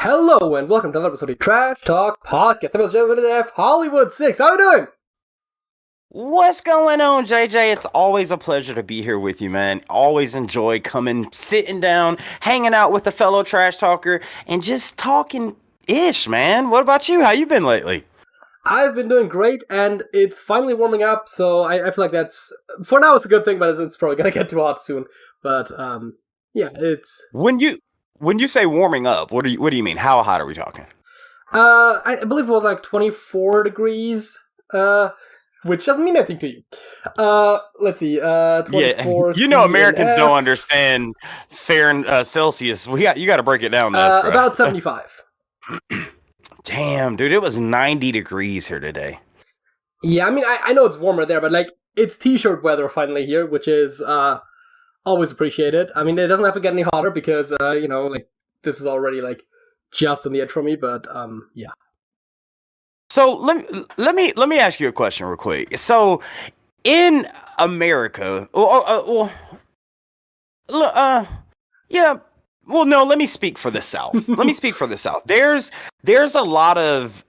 Hello and welcome to another episode of Trash Talk Podcast. I'm Gentleman F Hollywood 6. How are you doing? What's going on, JJ? It's always a pleasure to be here with you, man. Always enjoy coming, sitting down, hanging out with a fellow trash talker, and just talking ish, man. What about you? How you been lately? I've been doing great, and it's finally warming up, so I feel like that's... For now, it's a good thing, but it's probably gonna get too hot soon. But, yeah, it's... When you say warming up, what do you mean? How hot are we talking? I believe it was like 24 degrees, which doesn't mean anything to you. Let's see, 24... You know Americans don't understand Celsius. You got to break it down. About 75. Damn, dude, it was 90 degrees here today. Yeah, I mean, I know it's warmer there, but, like, it's t-shirt weather finally here, which is, always appreciated. I mean, it doesn't have to get any hotter because, like, this is already, like, just on the edge for me, but, yeah. So, let me ask you a question real quick. So, in America, yeah, well, no, let me speak for the South. There's a lot of...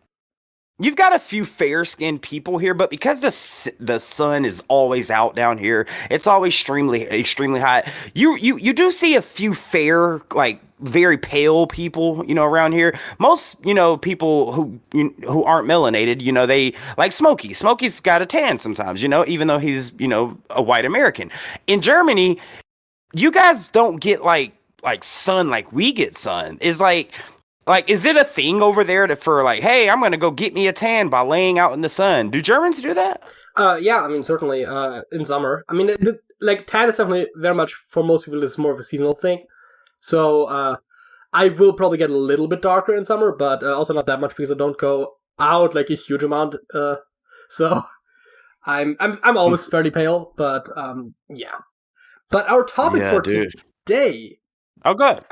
You've got a few fair-skinned people here, but because the sun is always out down here, it's always extremely hot. You do see a few fair, like, very pale people, around here. Most, people who aren't melanated, they like Smokey. Smokey's got a tan sometimes, even though he's, a white American. In Germany, you guys don't get like sun like we get sun. Is like, is it a thing over there for like, hey, I'm gonna go get me a tan by laying out in the sun? Do Germans do that? Yeah, I mean, certainly, in summer. I mean, tan is definitely very much, for most people, it's more of a seasonal thing. So, I will probably get a little bit darker in summer, but also not that much because I don't go out like a huge amount. So, I'm always fairly pale, but, yeah. But our topic for today... Oh, good.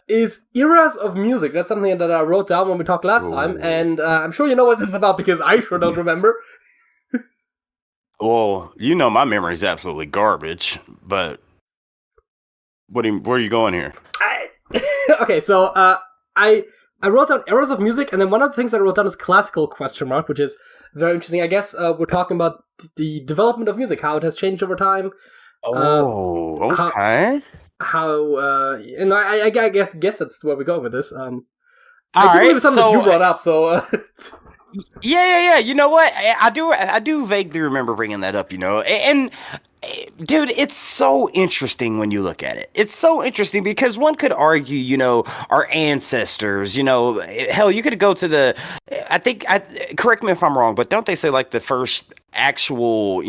Is eras of music. That's something that I wrote down when we talked last time, and I'm sure you know what this is about because I sure don't remember. Well, my memory is absolutely garbage, but where are you going here? Okay, so I wrote down eras of music, and then one of the things that I wrote down is classical ? Which is very interesting. I guess we're talking about the development of music, how it has changed over time. Oh, okay. I guess that's where we're going with this. I do believe it's something you brought up, so... Yeah. You know what? I do vaguely remember bringing that up, and dude, it's so interesting when you look at it. It's so interesting because one could argue, our ancestors, hell, you could go to correct me if I'm wrong, but don't they say like the first actual,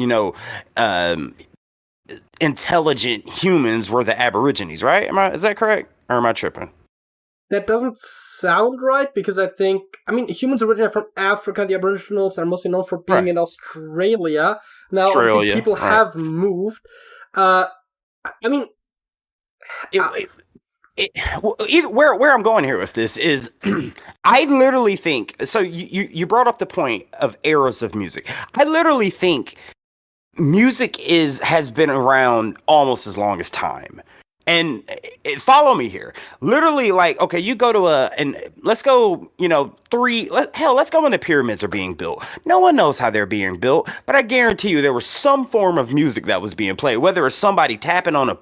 intelligent humans were the Aborigines, right? Is that correct? Or am I tripping? That doesn't sound right because humans originate from Africa. The Aboriginals are mostly known for being in Australia. Now, obviously, people have moved. Where I'm going here with this is, I literally think, so you brought up the point of eras of music. I literally think music has been around almost as long as time. And follow me here. Literally, like, okay, you go to let's go, let's go when the pyramids are being built. No one knows how they're being built, but I guarantee you there was some form of music that was being played, whether it's somebody tapping on a...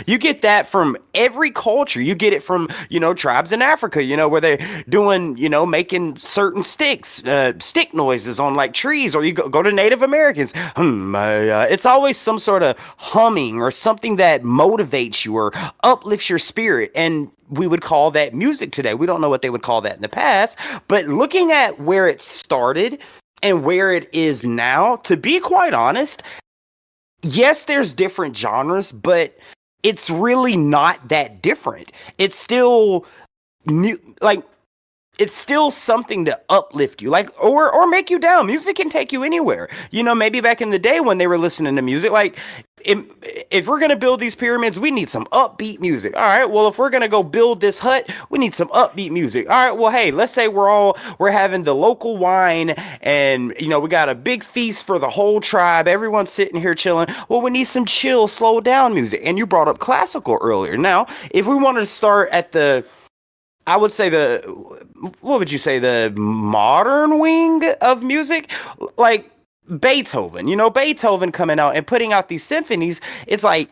You get that from every culture. You get it from, tribes in Africa, where they're doing, making certain stick noises on like trees, or you go to Native Americans. It's always some sort of humming or something that motivates you or uplifts your spirit. And we would call that music today. We don't know what they would call that in the past, but looking at where it started and where it is now, to be quite honest, yes, there's different genres, but it's really not that different. It's still new. Like, it's still something to uplift you, like, or make you down. Music can take you anywhere. You know, maybe back in the day when they were listening to music, like if we're gonna build these pyramids, we need some upbeat music. All right, well, if we're gonna go build this hut, we need some upbeat music. All right, well, hey, let's say we're having the local wine, and you know we got a big feast for the whole tribe. Everyone's sitting here chilling. Well, we need some chill, slow down music. And you brought up classical earlier. Now, if we wanted to start at I would say what would you say, the modern wing of music, like Beethoven. You know, Beethoven coming out and putting out these symphonies. It's like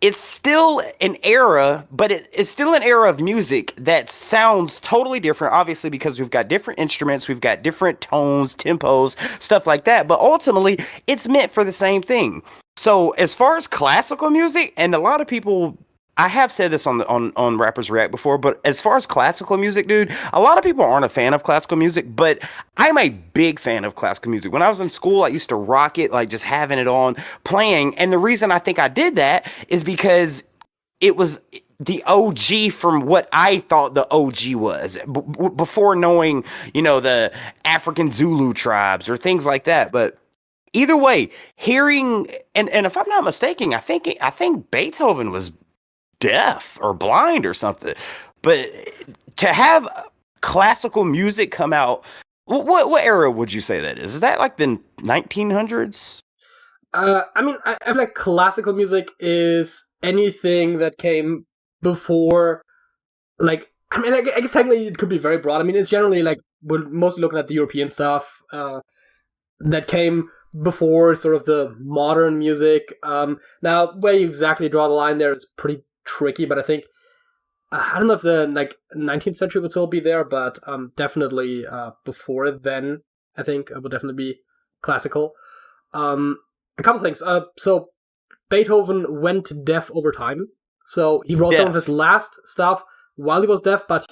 it's still an era, but it's still an era of music that sounds totally different. Obviously, because we've got different instruments, we've got different tones, tempos, stuff like that. But ultimately, it's meant for the same thing. So as far as classical music, and a lot of people, I have said this on Rappers React before, but as far as classical music, dude, a lot of people aren't a fan of classical music, but I'm a big fan of classical music. When I was in school, I used to rock it, like just having it on, playing. And the reason I think I did that is because it was the OG from what I thought the OG was before knowing, you know, the African Zulu tribes or things like that. But either way, hearing, and if I'm not mistaken, I think Beethoven was deaf or blind or something, but to have classical music come out, what era would you say that is? Is that like the 1900s? I mean, I feel like classical music is anything that came before, like, I mean, I guess technically it could be very broad. I mean, it's generally like, we're mostly looking at the European stuff that came before sort of the modern music. Now, where you exactly draw the line there is pretty tricky, but I think I don't know if the like 19th century would still be there, but definitely before then, I think it would definitely be classical. A couple things. So Beethoven went deaf over time, so he wrote some of his last stuff while he was deaf, but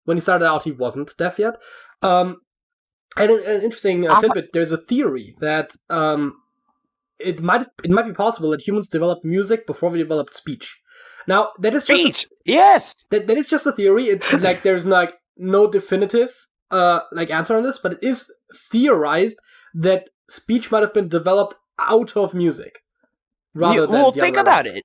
when he started out, he wasn't deaf yet. And an interesting tidbit: there's a theory that it might be possible that humans developed music before we developed speech. Now, that is just that is just a theory. Like there's like no definitive like answer on this, but it is theorized that speech might have been developed out of music rather than. Well, think about it.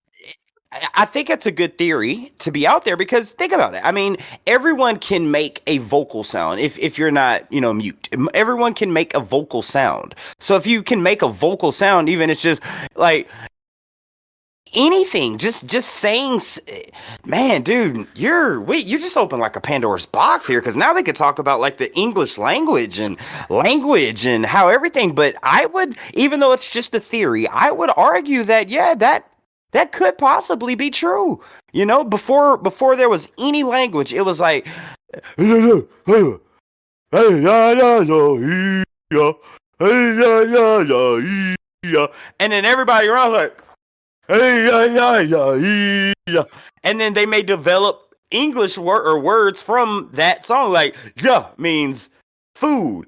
I think it's a good theory to be out there because think about it. I mean, everyone can make a vocal sound if you're not, you know, mute. Everyone can make a vocal sound. So if you can make a vocal sound, even it's just like anything, just saying, man, dude, you just opened like a Pandora's box here because now they could talk about like the English language and how everything. But I would, even though it's just a theory, I would argue that that could possibly be true. You know, before there was any language, it was like, and then everybody around was like, and then they may develop English words from that song, like yeah means food,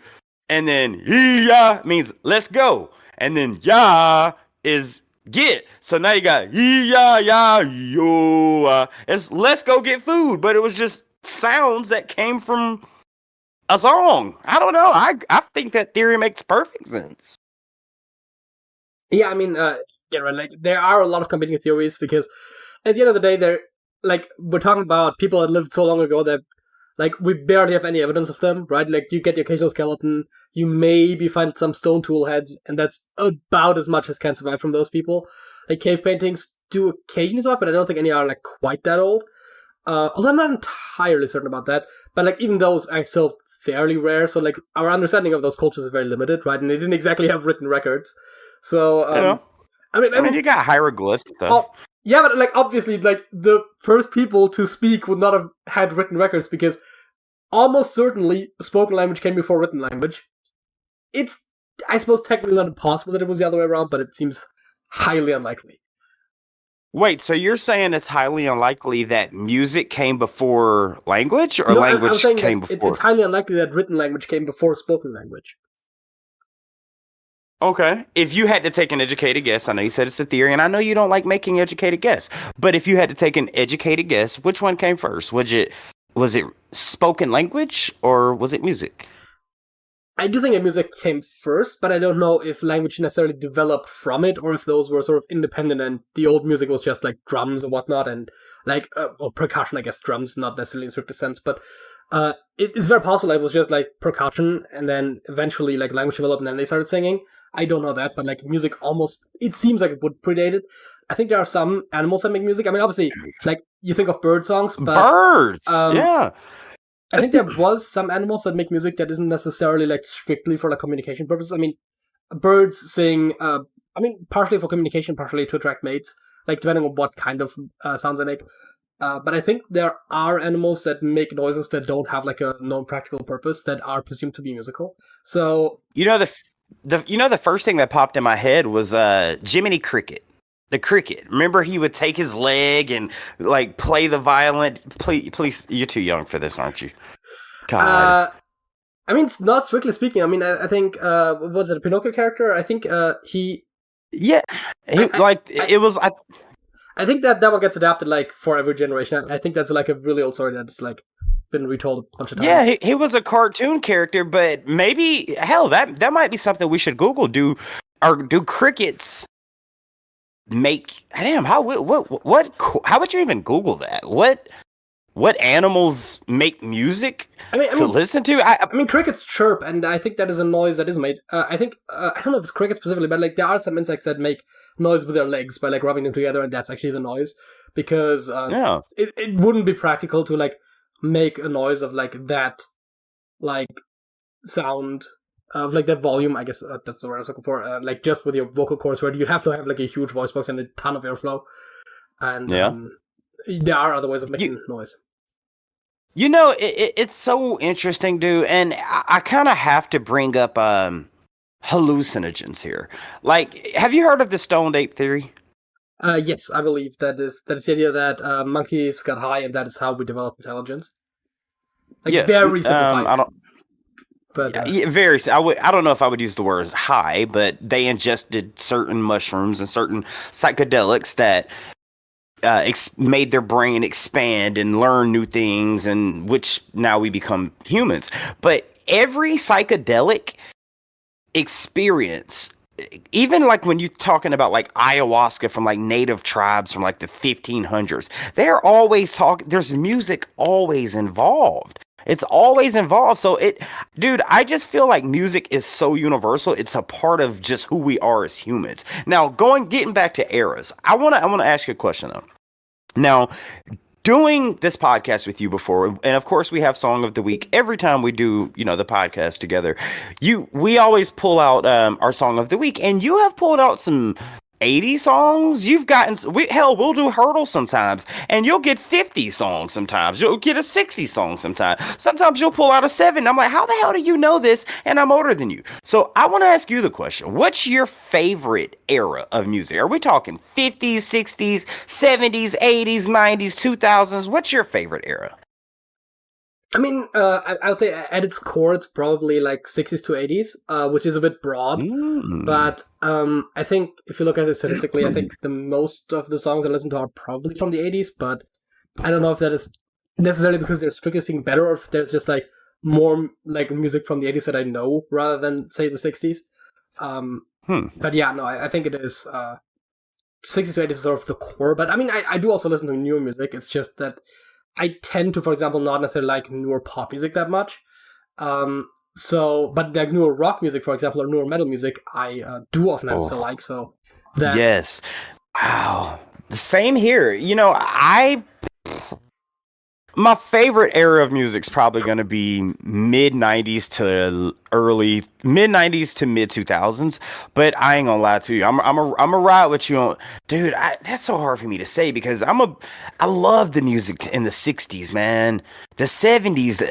and then yeah means let's go, and then yeah is get. So now you got it's let's go get food, but it was just sounds that came from a song. I don't know. I think that theory makes perfect sense. Yeah, I mean, yeah, right. Like there are a lot of competing theories because at the end of the day, they're like we're talking about people that lived so long ago that like we barely have any evidence of them, right? Like you get the occasional skeleton, you maybe find some stone tool heads, and that's about as much as can survive from those people. Like cave paintings do occasionally survive, but I don't think any are like quite that old. Although I'm not entirely certain about that, but like even those are still fairly rare. So like our understanding of those cultures is very limited, right? And they didn't exactly have written records. So I mean, you got hieroglyphs though. Yeah, but like obviously, like the first people to speak would not have had written records because almost certainly spoken language came before written language. It's, I suppose, technically not impossible that it was the other way around, but it seems highly unlikely. Wait, so you're saying it's highly unlikely that music came before language, or language came before? It's highly unlikely that written language came before spoken language. Okay. If you had to take an educated guess, I know you said it's a theory, and I know you don't like making educated guess, but if you had to take an educated guess, which one came first? Was was it spoken language or was it music? I do think that music came first, but I don't know if language necessarily developed from it, or if those were sort of independent and the old music was just like drums and whatnot, and like, or percussion, I guess drums, not necessarily in strict sense, but it's very possible it was just like percussion, and then eventually like language developed and then they started singing. I don't know that, but like music almost, it seems like it would predate it. I think there are some animals that make music. I mean, obviously, like you think of bird songs, but birds, yeah. I think there was some animals that make music that isn't necessarily like strictly for like communication purposes. I mean, birds sing, partially for communication, partially to attract mates, like depending on what kind of sounds they make. But I think there are animals that make noises that don't have like a known practical purpose that are presumed to be musical. So the first thing that popped in my head was Jiminy Cricket. The cricket. Remember, he would take his leg and like play the violin. Please, you're too young for this, aren't you? God. I mean, not strictly speaking. I mean, I think was it a Pinocchio character? I think he. Yeah, it was. I think that one gets adapted like for every generation. I think that's like a really old story that's like been retold a bunch of times. Yeah, he was a cartoon character, but maybe hell that might be something we should Google. Do crickets make how would you even Google that? What animals make music to listen to? I mean, crickets chirp, and I think that is a noise that is made. I think I don't know if it's crickets specifically, but like there are some insects that make noise with their legs by like rubbing them together, and that's actually the noise, because it wouldn't be practical to like make a noise of like that like sound of like that volume. I guess that's the word I was looking for. Like just with your vocal cords, where you'd have to have like a huge voice box and a ton of airflow, and there are other ways of making noise. You know, it's so interesting, dude, and I kind of have to bring up hallucinogens here. Like, have you heard of the stoned ape theory? Yes, I believe that is the idea that monkeys got high and that is how we develop intelligence. Like, yes, very simplified. I don't. But very. I don't know if I would use the word high, but they ingested certain mushrooms and certain psychedelics that made their brain expand and learn new things, and which now we become humans. But every psychedelic experience, even like when you're talking about like ayahuasca from like native tribes from like the 1500s, they're always talking. There's music always involved. It's always involved. So dude, I just feel like music is so universal. It's a part of just who we are as humans. Now, getting back to eras, I want to ask you a question though. Now, doing this podcast with you before, and of course we have Song of the Week every time we do, the podcast together. We always pull out our Song of the Week, and you have pulled out some 80 songs. You've gotten we'll do hurdles sometimes, and you'll get 50 songs sometimes. You'll get a 60 song sometimes. Sometimes you'll pull out a 7. I'm like, how the hell do you know this? And I'm older than you. So I want to ask you the question. What's your favorite era of music? Are we talking 50s, 60s, 70s, 80s, 90s, 2000s? What's your favorite era? I mean, I would say at its core, it's probably like 60s to 80s, which is a bit broad. But I think if you look at it statistically, I think the most of the songs I listen to are probably from the 80s. But I don't know if that is necessarily because they're strictly speaking better, or if there's just like more like music from the 80s that I know rather than say the 60s. But yeah, no, I think it is 60s to 80s is sort of the core. But I mean, I do also listen to newer music. It's just that I tend to, for example, not necessarily like newer pop music that much. But like newer rock music, for example, or newer metal music, I do often have to like. So that yes, wow, same here. My favorite era of music is probably going to be mid 90s to mid 2000s. But I ain't gonna lie to you. I'm a ride with you on, dude. That's so hard for me to say because I love the music in the 60s, man. The 70s.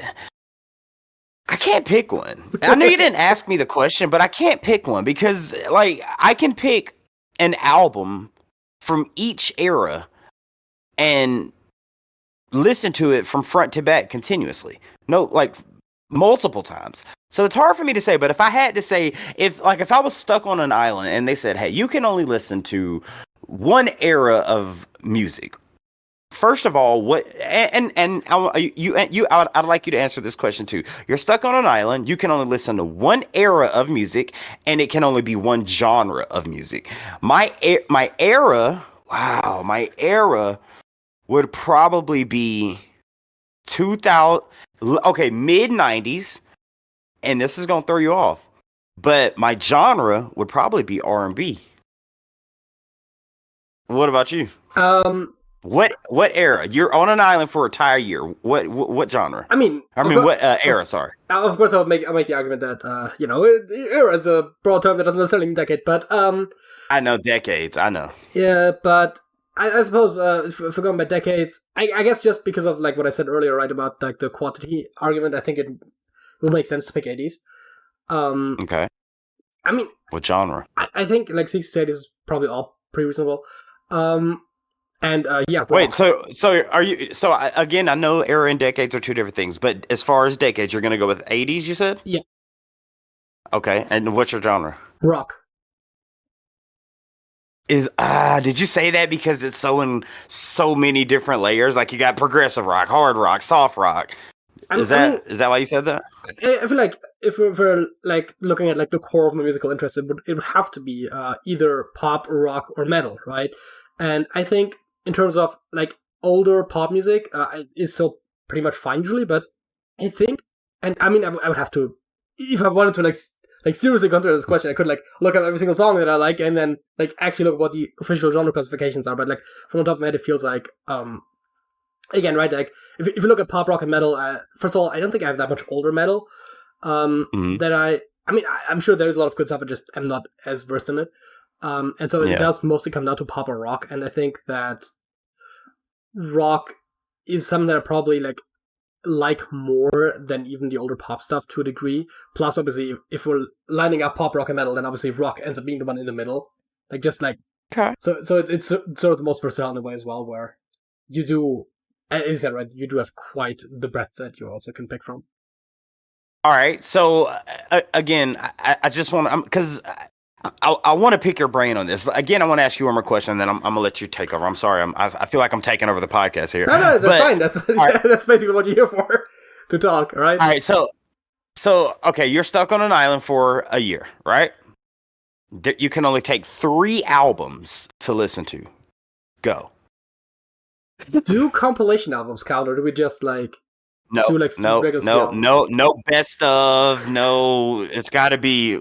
I can't pick one. I know you didn't ask me the question, but I can't pick one because like I can pick an album from each era and listen to it from front to back continuously. No, like multiple times. So it's hard for me to say, but if I had to say, if I was stuck on an island and they said, hey, you can only listen to one era of music, first of all, I'd like you to answer this question too. You're stuck on an island. You can only listen to one era of music, and it can only be one genre of music. My era, wow, my era would probably be 2000. Okay, mid 90s, and this is gonna throw you off, but my genre would probably be R&B. What about you? What era? You're on an island for an entire year. What genre? What era? Sorry. Of course, I'll make the argument that era is a broad term that doesn't necessarily mean decade, but I know decades. I know. Yeah, but I suppose if we're going by decades, I guess just because of like what I said earlier, right, about like the quantity argument, I think it will make sense to pick 80s. Okay. I mean, what genre? I think like 60s to 80s is probably all pretty reasonable. Yeah. Wait, so are you? So again, I know era and decades are two different things, but as far as decades, you're going to go with 80s. You said? Yeah. Okay, and what's your genre? Rock. Did you say that because it's so in so many different layers? Like you got progressive rock, hard rock, soft rock. Is that why you said that? I feel like if we're like looking at like the core of my musical interest, it would have to be either pop, rock, or metal, right? And I think in terms of like older pop music, is still pretty much fine usually, but I think, and I mean, I would have to, if I wanted to like seriously consider this question, I could like look at every single song that I like and then like actually look at what the official genre classifications are. But like from the top of my head, it feels like again, right? Like if you look at pop, rock, and metal, first of all, I don't think I have that much older metal. That I'm sure there's a lot of good stuff. I just am not as versed in it. And so it does mostly come down to pop or rock, and I think that rock is something that I probably like more than even the older pop stuff to a degree. Plus, obviously, if we're lining up pop, rock, and metal, then obviously rock ends up being the one in the middle. Okay. So it's sort of the most versatile in a way as well, where you do, as you said, right, you do have quite the breadth that you also can pick from. All right. So again, I just want to, because I want to pick your brain on this. Again, I want to ask you one more question, and then I'm gonna let you take over. I'm sorry. I feel like I'm taking over the podcast here. No, that's fine. That's basically what you're here for, to talk. All right. All right. So okay, you're stuck on an island for a year, right? You can only take 3 albums to listen to. Go. Do compilation albums count, or do we just like? No, no best of, no. It's got to be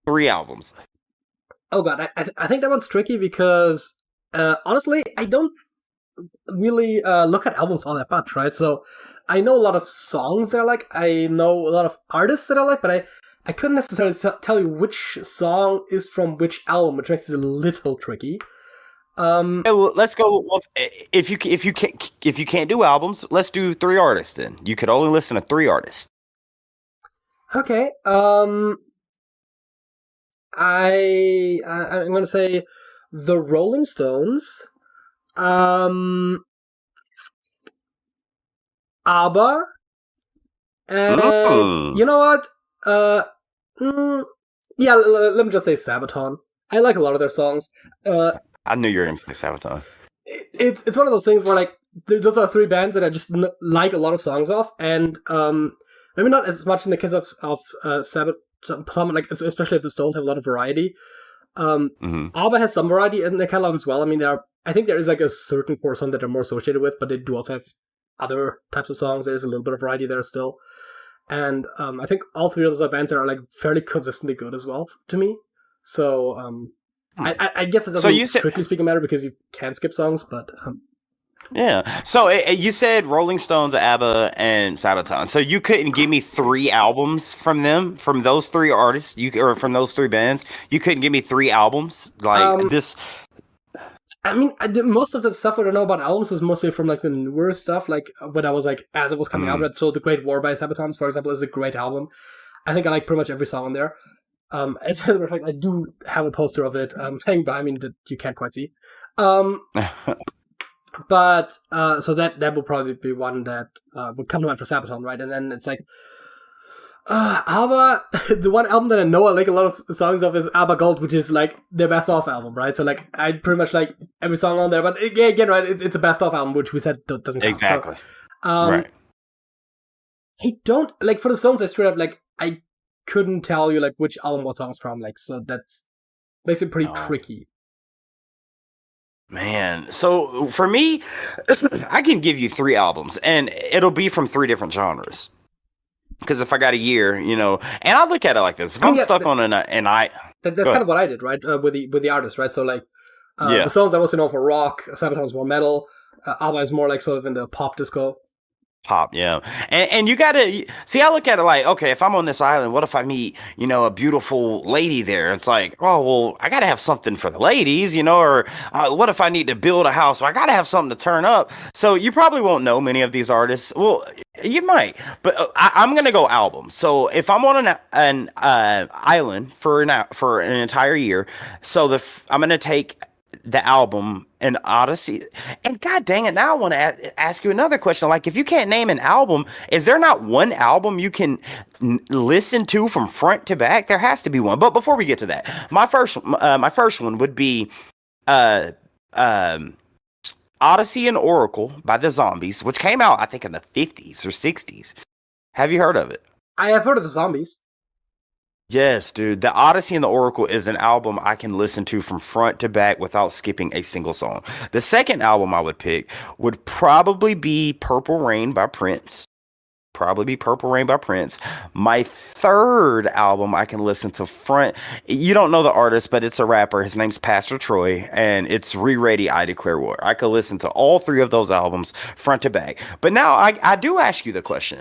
3 albums. Oh god, I think that one's tricky because honestly, I don't really look at albums all that much, right? So I know a lot of songs that I like, I know a lot of artists that I like, but I couldn't necessarily tell you which song is from which album, which makes it a little tricky. Let's go. Well, if you can't do albums, let's do 3 artists. Then you could only listen to 3 artists. Okay. I'm gonna say the Rolling Stones. ABBA. And you know what? Yeah. Let me just say Sabaton. I like a lot of their songs. I knew you were going to say Sabaton. It's one of those things where like those are 3 bands that I just like a lot of songs of, and maybe not as much in the case of Sabaton, like especially the Stones have a lot of variety. ABBA has some variety in their catalog as well. I mean, I think there is like a certain core song that they're more associated with, but they do also have other types of songs. There's a little bit of variety there still, and I think all 3 of those are bands that are like fairly consistently good as well to me. So I guess it doesn't strictly speaking matter because you can skip songs, but yeah. So you said Rolling Stones, ABBA, and Sabaton. So you couldn't give me 3 albums from them, from those 3 artists, or from those 3 bands. You couldn't give me 3 albums like this. I mean, most of the stuff that I know about albums is mostly from like the newer stuff, like when I was like as it was coming out. So The Great War by Sabaton, for example, is a great album. I think I like pretty much every song on there. As a matter of fact, I do have a poster of it hanging by me that you can't quite see. But so that will probably be one that would come to mind for Sabaton, right? And then it's like ABBA, the one album that I know I like a lot of songs of is ABBA Gold, which is like their best of album, right? So like I pretty much like every song on there, but again, right, it's a best of album, which we said doesn't count. Exactly. So, right. I don't like for the songs I straight up like I couldn't tell you like which album what songs from, like, so that's basically pretty tricky. Man, so for me, I can give you 3 albums, and it'll be from 3 different genres. Because if I got a year, and I look at it like this: if I'm stuck on that's kind of what I did, right? With the artist, right? So like, the songs I mostly know for rock, Sabaton is more metal, ABBA is more like sort of in the pop disco. Pop, yeah. And you gotta see, I look at it like, okay, if I'm on this island, what if I meet, a beautiful lady there? It's like, oh, well, I gotta have something for the ladies, or what if I need to build a house? Well, I gotta have something to turn up. So you probably won't know many of these artists. Well, you might, but I'm gonna go album. So if I'm on an island for an entire year, so I'm gonna take the album and Odyssey. And god dang it, now I want to ask you another question. Like, if you can't name an album, is there not one album you can listen to from front to back? There has to be one. But before we get to that, my first one would be Odyssey and Oracle by the Zombies, which came out I think in the 50s or 60s. Have you heard of it? I have heard of the Zombies. Yes, dude. The Odyssey and the Oracle is an album I can listen to from front to back without skipping a single song. The second album I would pick would probably be Purple Rain by Prince. My third album I can listen to front. You don't know the artist, but it's a rapper. His name's Pastor Troy, and it's Re-Ready, I Declare War. I could listen to all 3 of those albums front to back. But now I do ask you the question.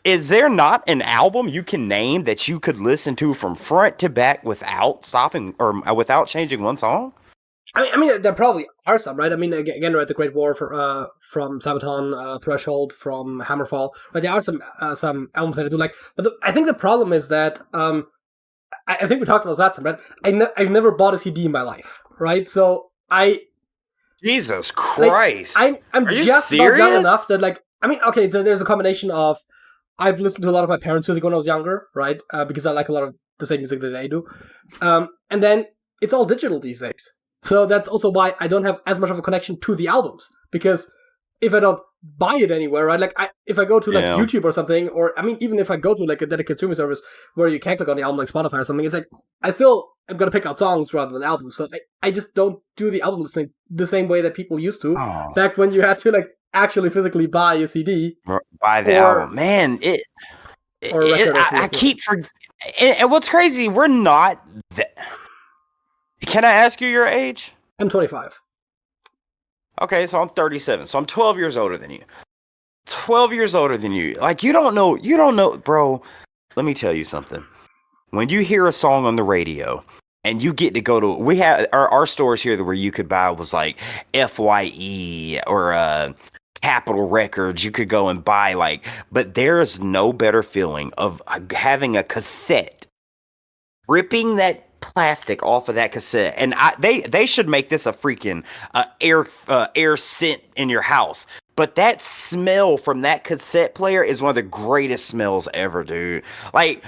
Is there not an album you can name that you could listen to from front to back without stopping or without changing one song? I mean, there probably are some, right? I mean, again, right, The Great War from Sabaton, Threshold from Hammerfall, right? There are some albums that I do like, but I think the problem is that I think we talked about this last time, right? I've never bought a CD in my life, right? So Jesus Christ, I'm just about young enough that like, I mean, okay, so there's a combination of I've listened to a lot of my parents' music when I was younger, right? Because I like a lot of the same music that they do. And then it's all digital these days. So that's also why I don't have as much of a connection to the albums. Because if I don't buy it anywhere, right? Like, if I go to, like, YouTube or something, or, I mean, even if I go to, like, a dedicated streaming service where you can't click on the album, like Spotify or something, it's like, I still am gonna pick out songs rather than albums. So I just don't do the album listening the same way that people used to. Back when you had to, like, actually physically buy a CD. Buy the album. Man, I keep forgetting. And what's crazy, we're not that. Can I ask you your age? I'm 25. Okay, so I'm 37. So I'm 12 years older than you. 12 years older than you. Like, you don't know, bro. Let me tell you something. When you hear a song on the radio, and you get to go to, we have our stores here where you could buy was like FYE or Capitol Records. You could go and buy but there is no better feeling of having a cassette, ripping that plastic off of that cassette, and they should make this a freaking air scent in your house. But that smell from that cassette player is one of the greatest smells ever, dude. Like,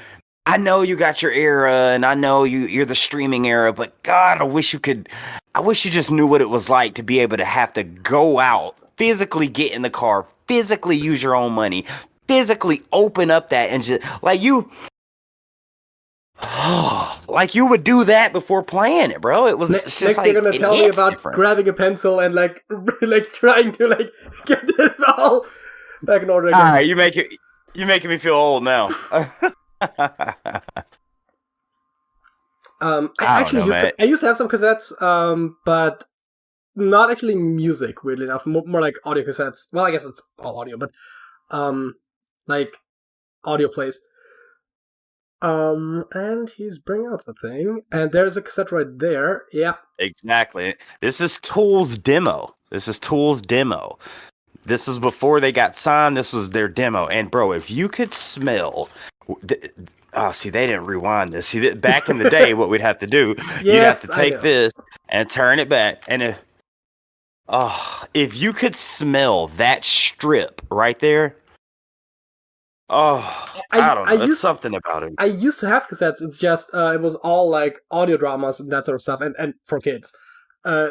I know you got your era, and I know you're the streaming era, but God, I wish you just knew what it was like to be able to have to go out, physically get in the car, physically use your own money, physically open up that, and just, like, you would do that before playing it, bro. It was just next you're gonna tell me about grabbing a pencil and like trying to like get this all back in order again. All right, you're making me feel old now. I used to have some cassettes, but not actually music, weirdly enough. More like audio cassettes. Well, I guess it's all audio, but like audio plays. And he's bringing out something, and there's a cassette right there. Yeah, exactly. This is Tool's demo. This was before they got signed. This was their demo. And bro, if you could smell, see, they didn't rewind this. See, back in the day, what we'd have to do, you'd have to take this and turn it back, and if you could smell that strip right there. Oh, I I don't I know. There's used something about him. I used to have cassettes. It's just it was all like audio dramas and that sort of stuff, and for kids, uh,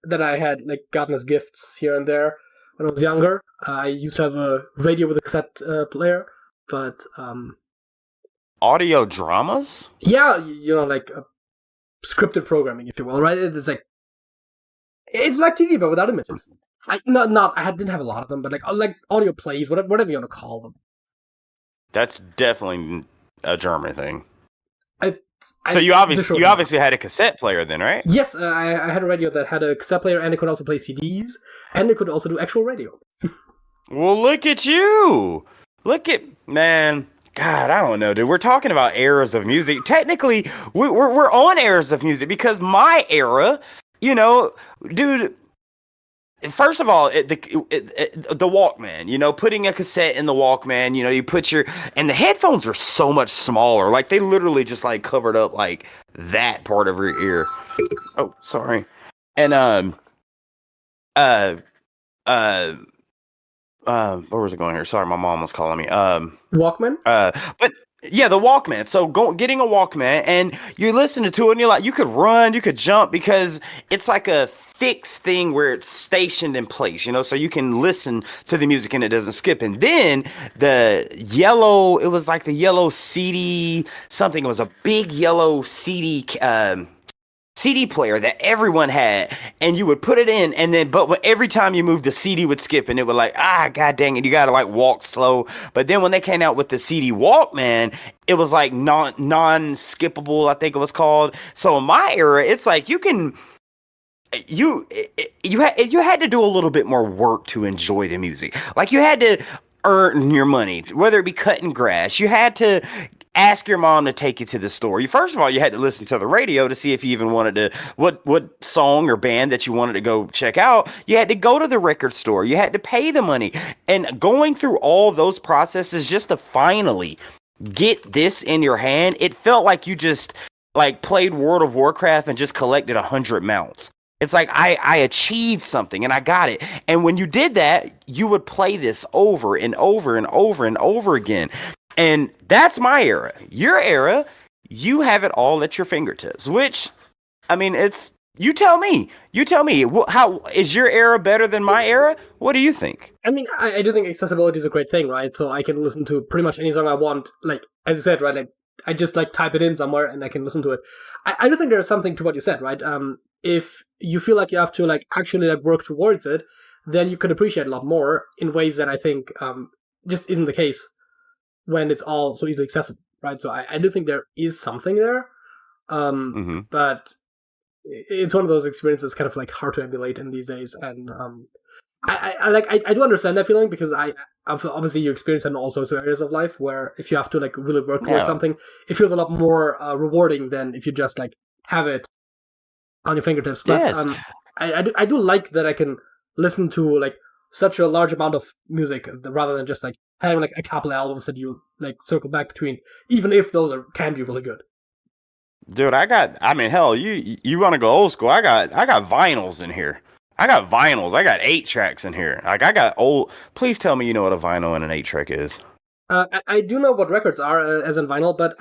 that I had like gotten as gifts here and there when I was younger. I used to have a radio with a cassette player, but Audio dramas? yeah, you know, like scripted programming, if you will, right? It's like TV, but without images. Didn't have a lot of them, but like audio plays, whatever you want to call them. That's definitely a German thing. So you obviously had a cassette player then, right? Yes, I had a radio that had a cassette player, and it could also play CDs, and it could also do actual radio. Well, look at you. Man. God, I don't know, dude. We're talking about eras of music. Technically, we're on eras of music because my era, you know, dude. First of all, the Walkman, you know, putting a cassette in the Walkman, you know, and the headphones are so much smaller. Like they literally just like covered up like that part of your ear. Oh, sorry. And where was it going here? Sorry, my mom was calling me. Walkman? But yeah, the Walkman. So getting a Walkman and you're listening to it and you're like, you could run, you could jump because it's like a fixed thing where it's stationed in place, you know, so you can listen to the music and it doesn't skip. And then it was like the yellow CD something. It was a big yellow CD player that everyone had, and you would put it in, and then every time you moved, the CD would skip, and it would like, god dang it, you gotta like walk slow. But then when they came out with the CD Walkman, it was like non-skippable, I think it was called. So in my era, it's like you had to do a little bit more work to enjoy the music. Like you had to earn your money, whether it be cutting grass. You had to ask your mom to take you to the store. First of all, you had to listen to the radio to see if you even wanted to, what song or band that you wanted to go check out. You had to go to the record store. You had to pay the money. And going through all those processes just to finally get this in your hand, it felt like you just like played World of Warcraft and just collected 100 mounts. It's like I achieved something and I got it. And when you did that, you would play this over and over and over and over again. And that's my era. Your era, you have it all at your fingertips, which, I mean, you tell me. How is your era better than my era? What do you think? I mean, I do think accessibility is a great thing, right? So I can listen to pretty much any song I want. Like, as you said, right? Like, I just like type it in somewhere and I can listen to it. I do think there's something to what you said, right? If you feel like you have to like actually like work towards it, then you could appreciate a lot more in ways that I think just isn't the case when it's all so easily accessible, right? So I do think there is something there, but it's one of those experiences kind of like hard to emulate in these days. And I do understand that feeling because obviously you experience it in all sorts of areas of life where if you have to like really work towards something, it feels a lot more rewarding than if you just like have it on your fingertips. But yes. I do like that I can listen to like such a large amount of music rather than just like having like a couple albums that you like circle back between, even if those can be really good. Dude, hell, you want to go old school? I got vinyls in here. I got 8 tracks in here. Like I got old. Please tell me you know what a vinyl and an 8 track is. I do know what records are as in vinyl, but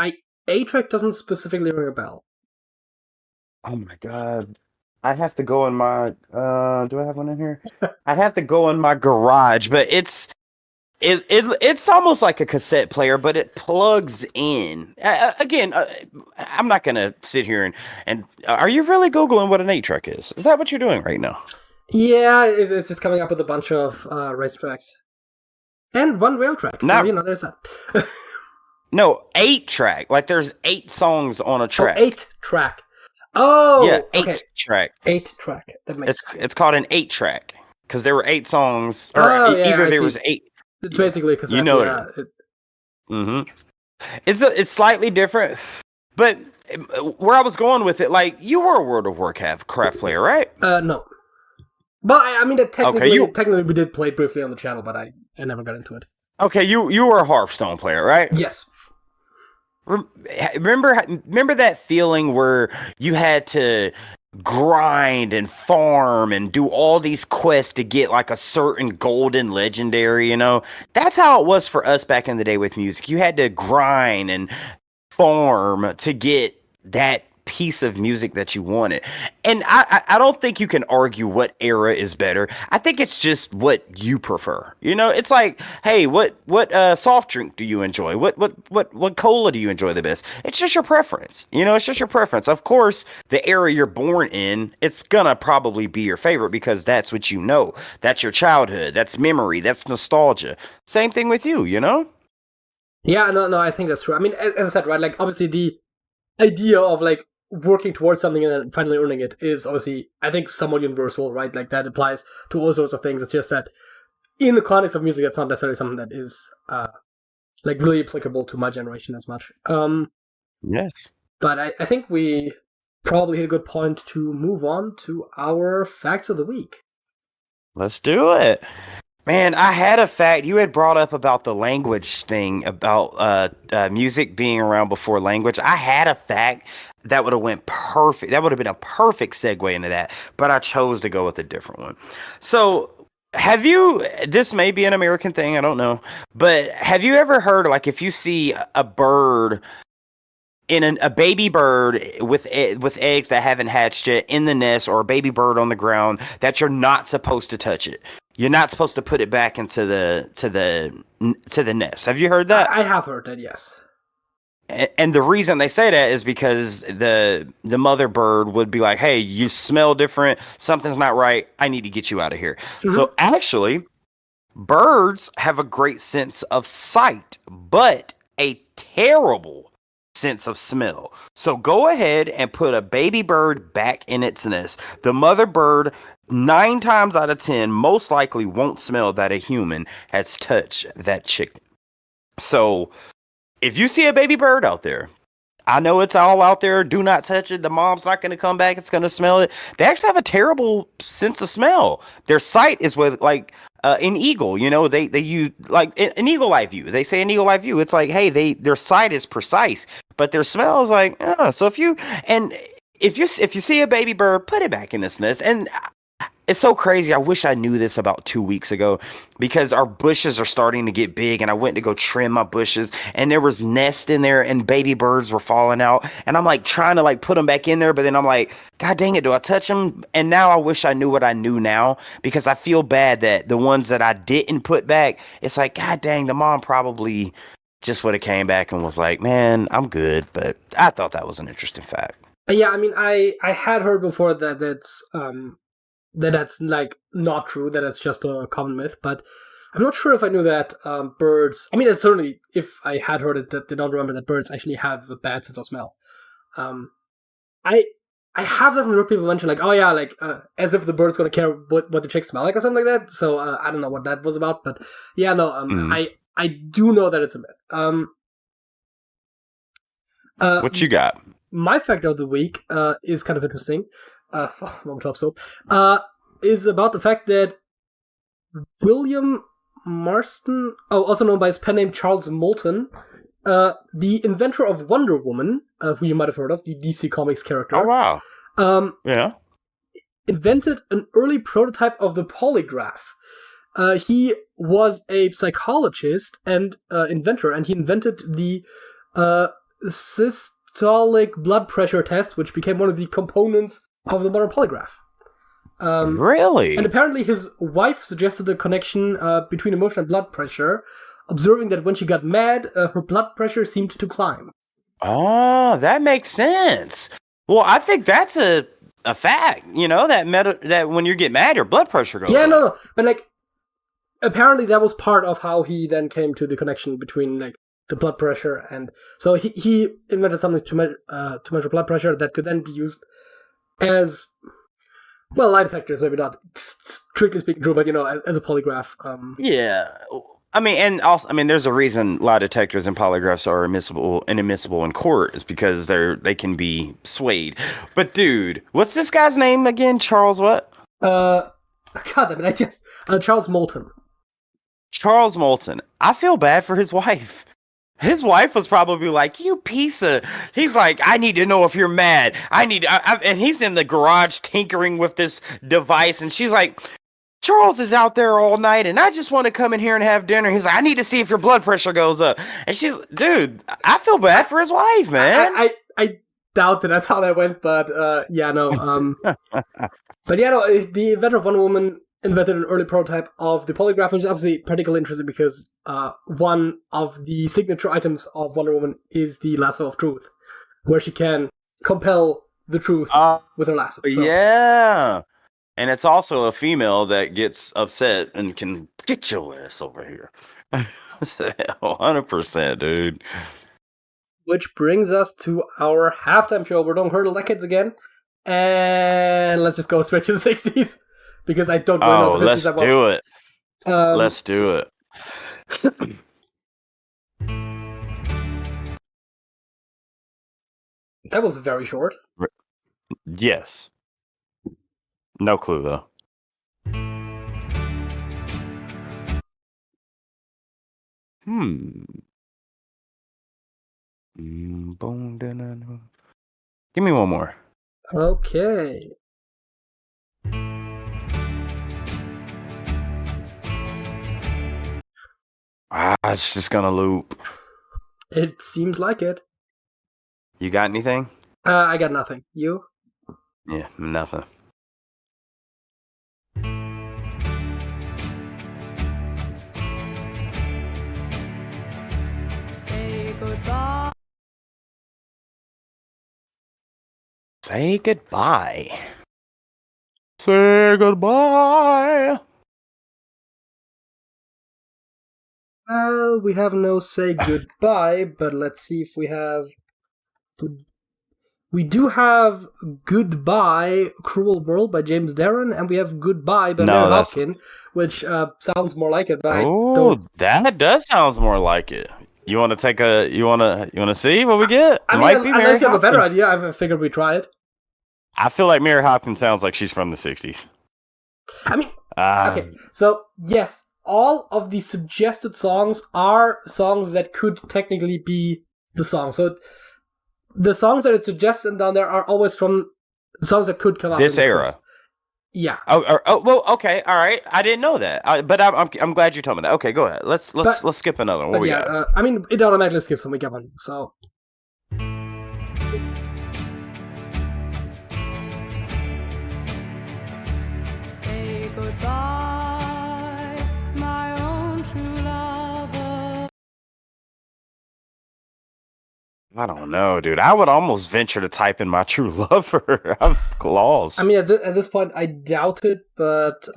8 track doesn't specifically ring a bell. Oh my god. I'd have to go in my do I have one in here? I'd have to go in my garage, but it's almost like a cassette player, but it plugs in. Again, I'm not gonna sit here and are you really Googling what an 8 track is? Is that what you're doing right now? Yeah, it's just coming up with a bunch of race tracks and one rail track. So, there's that. No, 8 track. Like there's 8 songs on a track. 8 track. Oh, yeah, 8 track. 8 track. That makes sense. It's called an 8 track because there were 8 songs, or either there was 8. It's basically because you know it. It's slightly different, but where I was going with it, like you were a World of Warcraft player, right? No. But I mean, technically we did play briefly on the channel, but I never got into it. Okay, you were a Hearthstone player, right? Yes. Remember that feeling where you had to grind and farm and do all these quests to get like a certain golden legendary, you know. That's how it was for us back in the day with music. You had to grind and farm to get that piece of music that you wanted. And I don't think you can argue what era is better. I think it's just what you prefer. You know, it's like, hey, what soft drink do you enjoy? What cola do you enjoy the best? It's just your preference. You know, it's just your preference. Of course, the era you're born in, it's gonna probably be your favorite because that's what you know. That's your childhood. That's memory. That's nostalgia. Same thing with you, you know? Yeah, no, I think that's true. I mean, as I said, right, like, obviously the idea of, like, working towards something and then finally earning it is obviously, I think, somewhat universal, right? Like, that applies to all sorts of things. It's just that in the context of music, that's not necessarily something that is, like, really applicable to my generation as much. Yes. But I think we probably hit a good point to move on to our facts of the week. Let's do it. Man, I had a fact. You had brought up about the language thing, about music being around before language. I had a fact that would have went perfect. That would have been a perfect segue into that, but I chose to go with a different one. So, have you, this may be an American thing, I don't know, but have you ever heard, like, if you see a bird a baby bird with eggs that haven't hatched yet in the nest, or a baby bird on the ground, that you're not supposed to touch it? You're not supposed to put it back into the nest. Have you heard that? I have heard that, yes. And the reason they say that is because the mother bird would be like, "Hey, you smell different. Something's not right. I need to get you out of here." Mm-hmm. So actually, birds have a great sense of sight, but a terrible sense of smell. So go ahead and put a baby bird back in its nest. The mother bird, 9 times out of 10, most likely won't smell that a human has touched that chicken. So if you see a baby bird out there, I know it's all out there. Do not touch it. The mom's not going to come back. It's going to smell it. They actually have a terrible sense of smell. Their sight is with, like, an eagle, you know, they use, like, an eagle eye view. They say an eagle eye view. It's like, hey, their sight is precise, but their smell is like, so if you see a baby bird, put it back in this nest. And it's so crazy. I wish I knew this about 2 weeks ago, because our bushes are starting to get big, and I went to go trim my bushes, and there was nests in there and baby birds were falling out, and I'm like trying to, like, put them back in there, but then I'm like, God dang it, do I touch them? And now I wish I knew what I knew now, because I feel bad that the ones that I didn't put back, it's like, God dang, the mom probably just would have came back and was like, man, I'm good. But I thought that was an interesting fact. Yeah, I mean, I had heard before that that's like not true, that it's just a common myth, but I'm not sure if I knew that birds, I mean, it's certainly, if I had heard it, that did not remember that birds actually have a bad sense of smell. I have definitely heard people mention, like, oh yeah, like, as if the bird's gonna care what the chicks smell like or something like that, so I don't know what that was about, but yeah, no, I do know that it's a myth. What you got? My fact of the week is kind of interesting. Moment of soap. Is about the fact that William Marston, also known by his pen name Charles Moulton, the inventor of Wonder Woman, who you might have heard of, the DC Comics character. Oh, wow. Yeah. Invented an early prototype of the polygraph. He was a psychologist and inventor, and he invented the systolic blood pressure test, which became one of the components of the modern polygraph. Really? And apparently his wife suggested a connection between emotion and blood pressure, observing that when she got mad, her blood pressure seemed to climb. Oh, that makes sense. Well, I think that's a fact, you know, that when you get mad, your blood pressure goes up. No. But, like, apparently that was part of how he then came to the connection between, like, the blood pressure, and so he invented something to measure blood pressure that could then be used as, well, lie detectors, maybe not strictly speaking true, but, you know, as a polygraph. Yeah. I mean, and also, I mean, there's a reason lie detectors and polygraphs are inadmissible in court, is because they can be swayed. But dude, what's this guy's name again? Charles what? God damn it, Charles Moulton. Charles Moulton. I feel bad for his wife. His wife was probably like, "You piece of." He's like, "I need to know if you're mad. And he's in the garage tinkering with this device, and she's like, "Charles is out there all night, and I just want to come in here and have dinner." He's like, "I need to see if your blood pressure goes up," and she's, "Dude, I feel bad for his wife, man." I doubt that's how that went, but yeah, no. But yeah, no. The inventor of Wonder Woman invented an early prototype of the polygraph, which is obviously particularly interesting because one of the signature items of Wonder Woman is the lasso of truth, where she can compel the truth with her lasso. So. Yeah. And it's also a female that gets upset and can get your ass over here. 100%, dude. Which brings us to our halftime show. We're doing Hurdle That Kids again. And let's just go straight to the 60s. Because I don't really know the 50s. Let's do it. Let's do it. That was very short. Yes. No clue, though. Give me one more. Okay. It's just gonna loop. It seems like it. You got anything? I got nothing. You? Yeah, nothing. Say goodbye. Say goodbye. Say goodbye. Well, we have no say goodbye, but let's see if we have... We do have Goodbye, Cruel World by James Darren, and we have Goodbye by Mary Hopkin, which sounds more like it, but I don't... that does sound more like it. You want to take a... You want to see what we get? I mean, unless you have a better idea, I figured we'd try it. I feel like Mary Hopkin sounds like she's from the 60s. I mean, okay, so yes, all of the suggested songs are songs that could technically be the song. So the songs that it suggests down there are always from songs that could come out this era. Course. Yeah. Oh, well, okay, all right. I didn't know that, but I'm glad you told me that. Okay, go ahead. Let's skip another one. What we got? I mean, it automatically skips when we get one. So. Say goodbye, my own true lover. I don't know, dude. I would almost venture to type in my true lover. I'm lost. I mean, at this point, I doubt it, but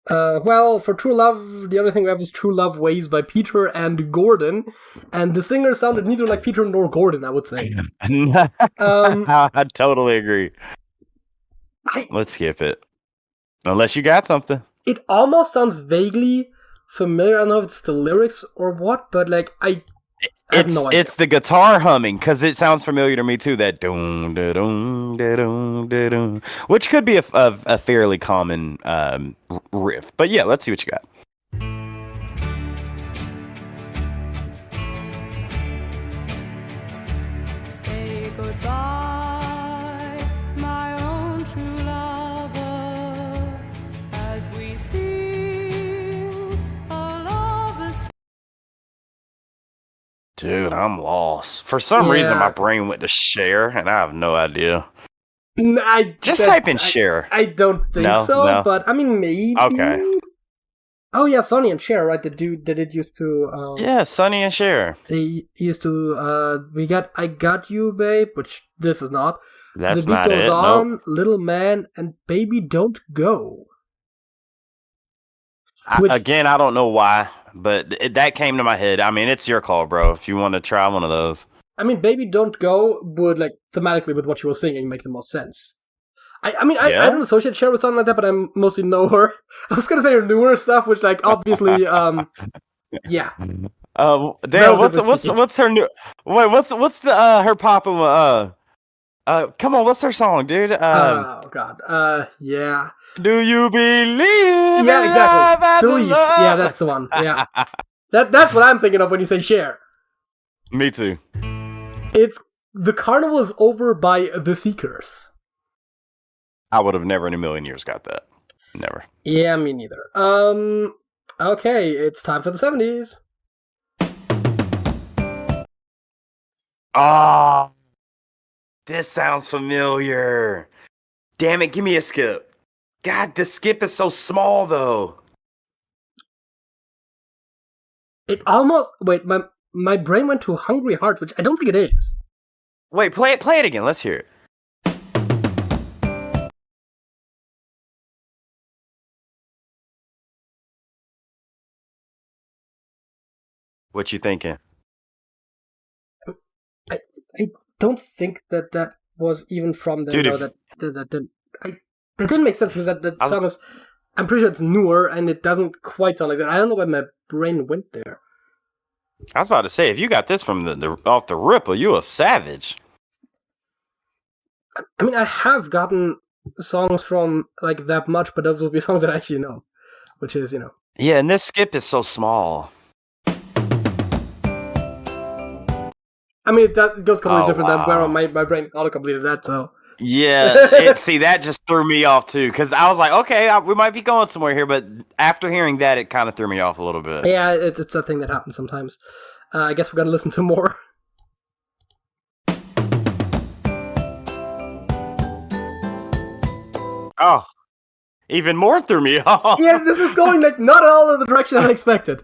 well, for True Love, the only thing we have is True Love Ways by Peter and Gordon, and the singer sounded neither like Peter nor Gordon, I would say. I totally agree. Let's skip it. Unless you got something. It almost sounds vaguely familiar. I don't know if it's the lyrics or what, but like I have no idea. It's the guitar humming because it sounds familiar to me too. That doom da doom da doom da doom, which could be a fairly common riff. But yeah, let's see what you got. Say goodbye, my own true lover, as we sing a lover's. Dude, I'm lost. For some reason, my brain went to Cher, and I have no idea. Type in Cher. I don't think so, but I mean, maybe. Okay. Oh yeah, Sonny and Cher, right? They did used to. Yeah, Sonny and Cher. They used to. We got "I Got You, Babe," which this is not. That's The Beat not Goes it. On, Nope. Little Man, and Baby Don't Go. Again, I don't know why, but that came to my head. I mean, it's your call, bro. If you want to try one of those. I mean, Baby Don't Go would, like, thematically with what she was singing make the most sense. I don't associate Cher with something like that, but I mostly know her. I was gonna say her newer stuff, which, like, obviously, yeah. Damn, what's her new? Wait, what's the her popular? Come on, what's her song, dude? Oh God, yeah. Do you believe? Yeah, exactly. Believe. Yeah, that's the one. Yeah. That's what I'm thinking of when you say Cher. Me too. It's The Carnival is Over by The Seekers. I would have never in a million years got that. Never. Yeah, me neither. Okay, it's time for the 70s. Oh, this sounds familiar. Damn it, give me a skip. God, the skip is so small though. It almost my brain went to Hungry Heart, which I don't think it is. Wait, play it again. Let's hear it. What you thinking? I don't think that was even from the Dude, no, that didn't make sense because that song is, I'm pretty sure it's newer and it doesn't quite sound like that. I don't know why my brain went there. I was about to say, if you got this from the off the rip, you a savage. I mean, I have gotten songs from like that much, but those will be songs that I actually know, which is, Yeah, and this skip is so small. I mean, it goes completely different than wow. where my brain auto-completed that, so. Yeah, see, that just threw me off too, because I was like, okay, we might be going somewhere here, but after hearing that, it kind of threw me off a little bit. Yeah, it's a thing that happens sometimes. I guess we're gonna listen to more. Oh, even more threw me off. Yeah, this is going like not at all in the direction I expected.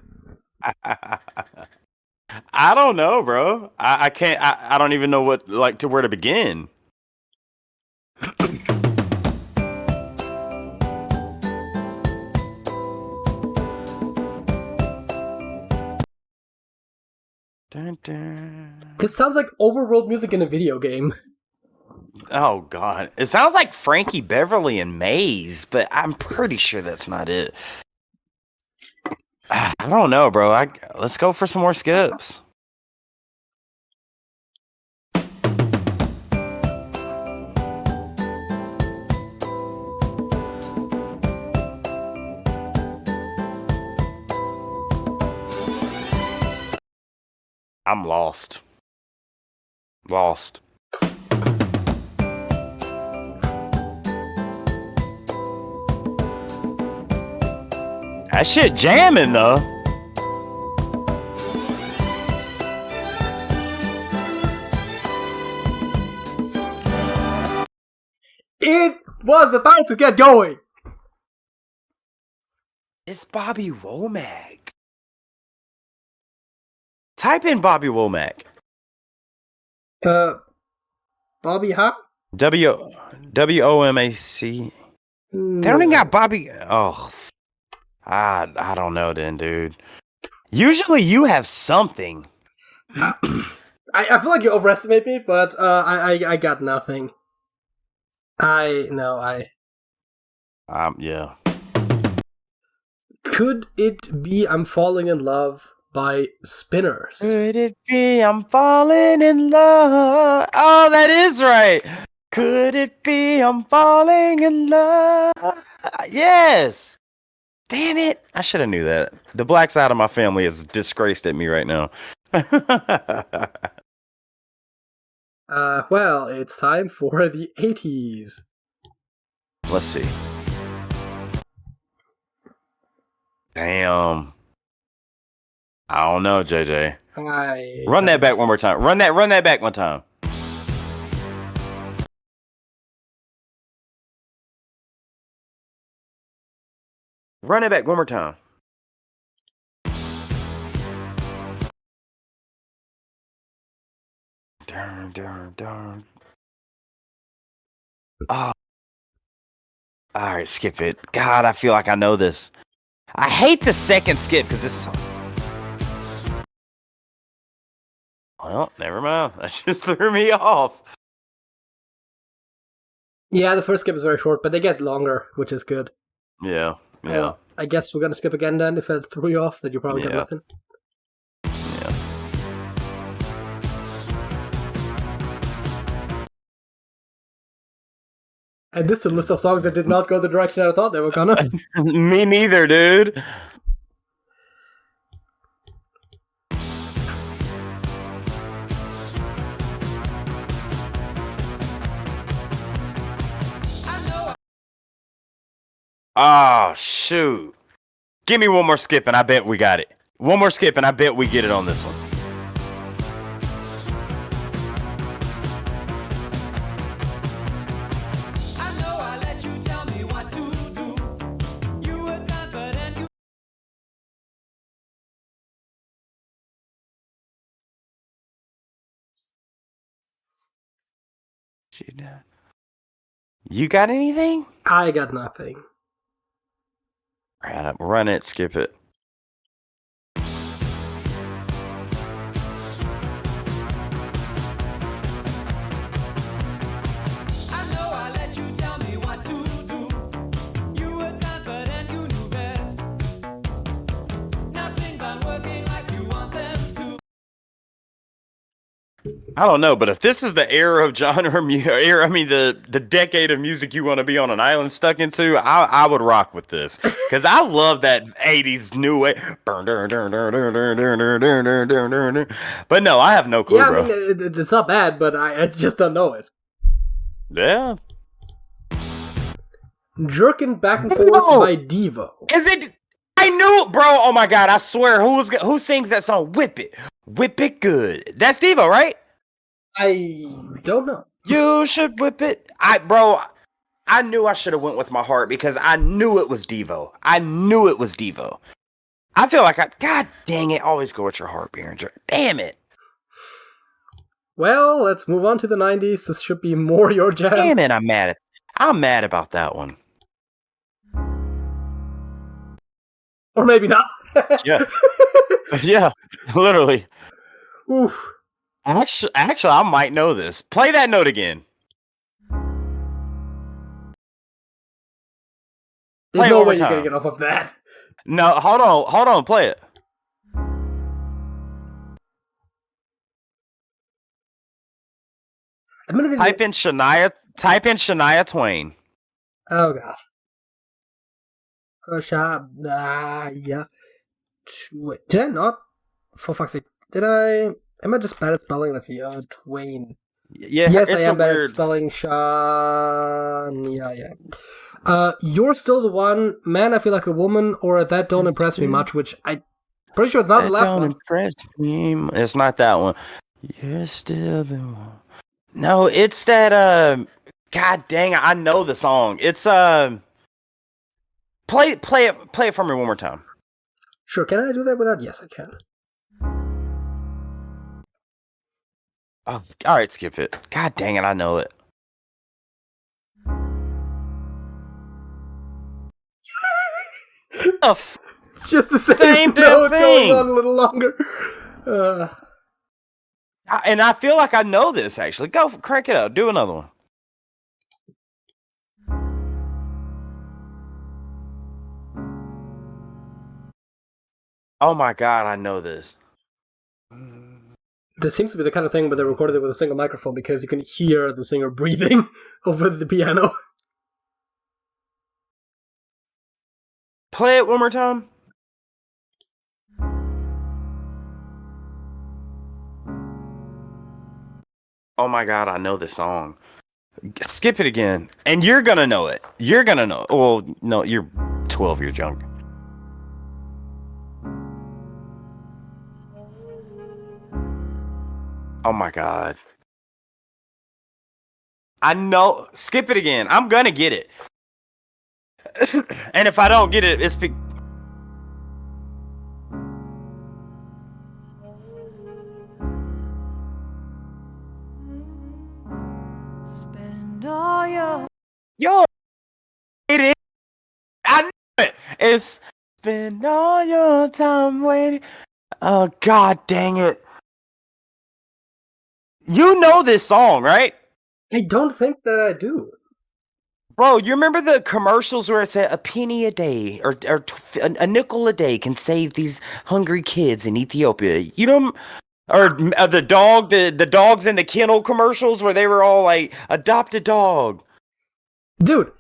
I don't know, bro. I can't. I don't even know where to begin. Dun, dun. This sounds like overworld music in a video game. Oh God, it sounds like Frankie Beverly and Maze, but I'm pretty sure that's not it. I don't know, bro. Let's go for some more skips. I'm lost. Lost. That shit jamming though. It was about to get going. It's Bobby Womack. Type in Bobby Womack. Bobby Hop? WOMAC. They don't even got Bobby. Oh, I don't know then, dude. Usually you have something. I feel like you overestimate me, but I got nothing. Yeah. Could it be I'm Falling in Love by Spinners? Could it be I'm falling in love? Oh, that is right. Could it be I'm falling in love? Yes. Damn it. I should have knew that. The black side of my family is disgraced at me right now. Well, it's time for the 80s. Let's see. Damn. I don't know, JJ. Run that back one more time. Run that back one time. Run it back one more time. Darn. Oh. All right, skip it. God, I feel like I know this. I hate the second skip because this. Well, never mind. That just threw me off. Yeah, the first skip is very short, but they get longer, which is good. Yeah. I guess we're gonna skip again then. If it threw you off, then you probably got nothing. Yeah. And this is a list of songs that did not go the direction I thought they were gonna. Me neither, dude. Oh, shoot. Give me one more skip and I bet we got it. One more skip and I bet we get it on this one. You got anything? I got nothing. Run it, skip it. I don't know, but if this is the era of genre, the decade of music you want to be on an island stuck into, I would rock with this because I love that '80s new way. But no, I have no clue, Yeah, bro. I mean, it's not bad, but I just don't know it. Yeah, Jerking Back and Forth by Devo. is it? I knew it, bro. Oh my god, I swear, who sings that song? Whip it good. That's Devo, right? I don't know. You should whip it. I knew I should have went with my heart because I knew it was Devo. I feel like God dang it, always go with your heart, Behringer. Damn it. Well, let's move on to the 90s. This should be more your jam. Damn it, I'm mad about that one. Or maybe not. Yeah. Yeah, literally. Oof. Actually, I might know this. Play that note again. There's Play it no one way more you're gonna time. get off of that. No, hold on, play it. I'm gonna Type in Shania Twain. Oh god. Yeah. Wait, did I not? For fuck's sake, did I? Am I just bad at spelling? Let's see. Twain. Yeah, Yes, it's I am a bad weird. at spelling. Yeah. You're still the one, man. I feel like a woman, or that don't impress me much. Which I pretty sure it's not the last don't one. impress me. It's not that one. You're still the one. No, it's that. God dang it! I know the song. It's Play it for me one more time. Sure, can I do that without? Yes, I can. Oh, all right, skip it. God dang it! I know it. It's just the same, Same damn note going thing. on a little longer. And I feel like I know this actually. Go crank it up. Do another one. Oh my god, I know this. This seems to be the kind of thing where they recorded it with a single microphone because you can hear the singer breathing over the piano. Play it one more time. Oh my god, I know this song. Skip it again. And you're gonna know it. You're gonna know it. Well, no, you're 12 years young. Oh my god. I know. Skip it again. I'm gonna get it. And if I don't get it, it's Spend all your yo. It is. I knew it. It's spend all your time waiting. Oh god dang it. You know this song, right? I don't think that I do. Bro, you remember the commercials where it said a penny a day or a nickel a day can save these hungry kids in Ethiopia? You know, or the dogs in the kennel commercials where they were all like, adopt a dog. Dude,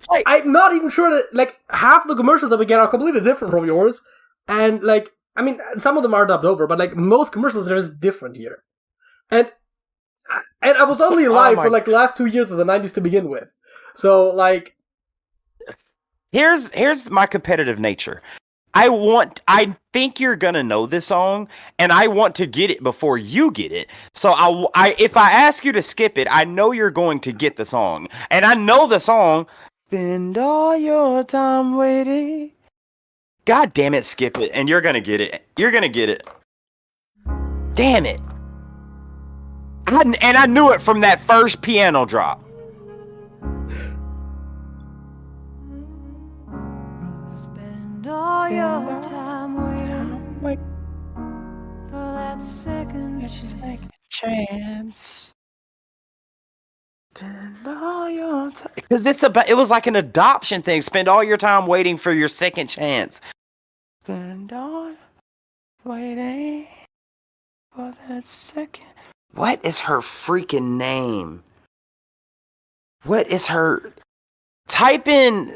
Like, I'm not even sure that, like, half the commercials that we get are completely different from yours. And, like, I mean, some of them are dubbed over, but, like, most commercials are just different here. And I was only alive for, like, the last 2 years of the 90s to begin with. So, like, Here's my competitive nature. I think you're gonna know this song, and I want to get it before you get it. So if I ask you to skip it, I know you're going to get the song, and I know the song. Spend all your time waiting. God damn it, skip it, and you're gonna get it. You're gonna get it. Damn it. And I knew it from that first piano drop. Spend all your time waiting for that second chance. Spend all your time. Because it was like an adoption thing. Spend all your time waiting for your second chance. Spend all waiting for that second. What is her freaking name? What is her? Type in.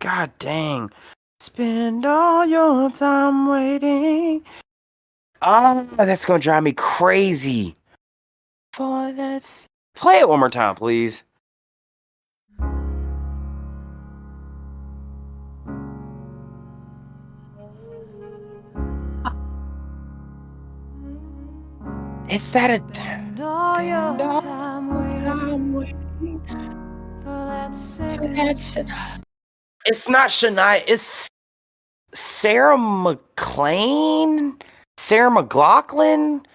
God dang. Spend all your time waiting. Oh, that's going to drive me crazy. For that. Play it one more time, please. Is that a... Spend all your time waiting for that second. It's not Shania. It's Sarah McLachlan? Sarah McLachlan?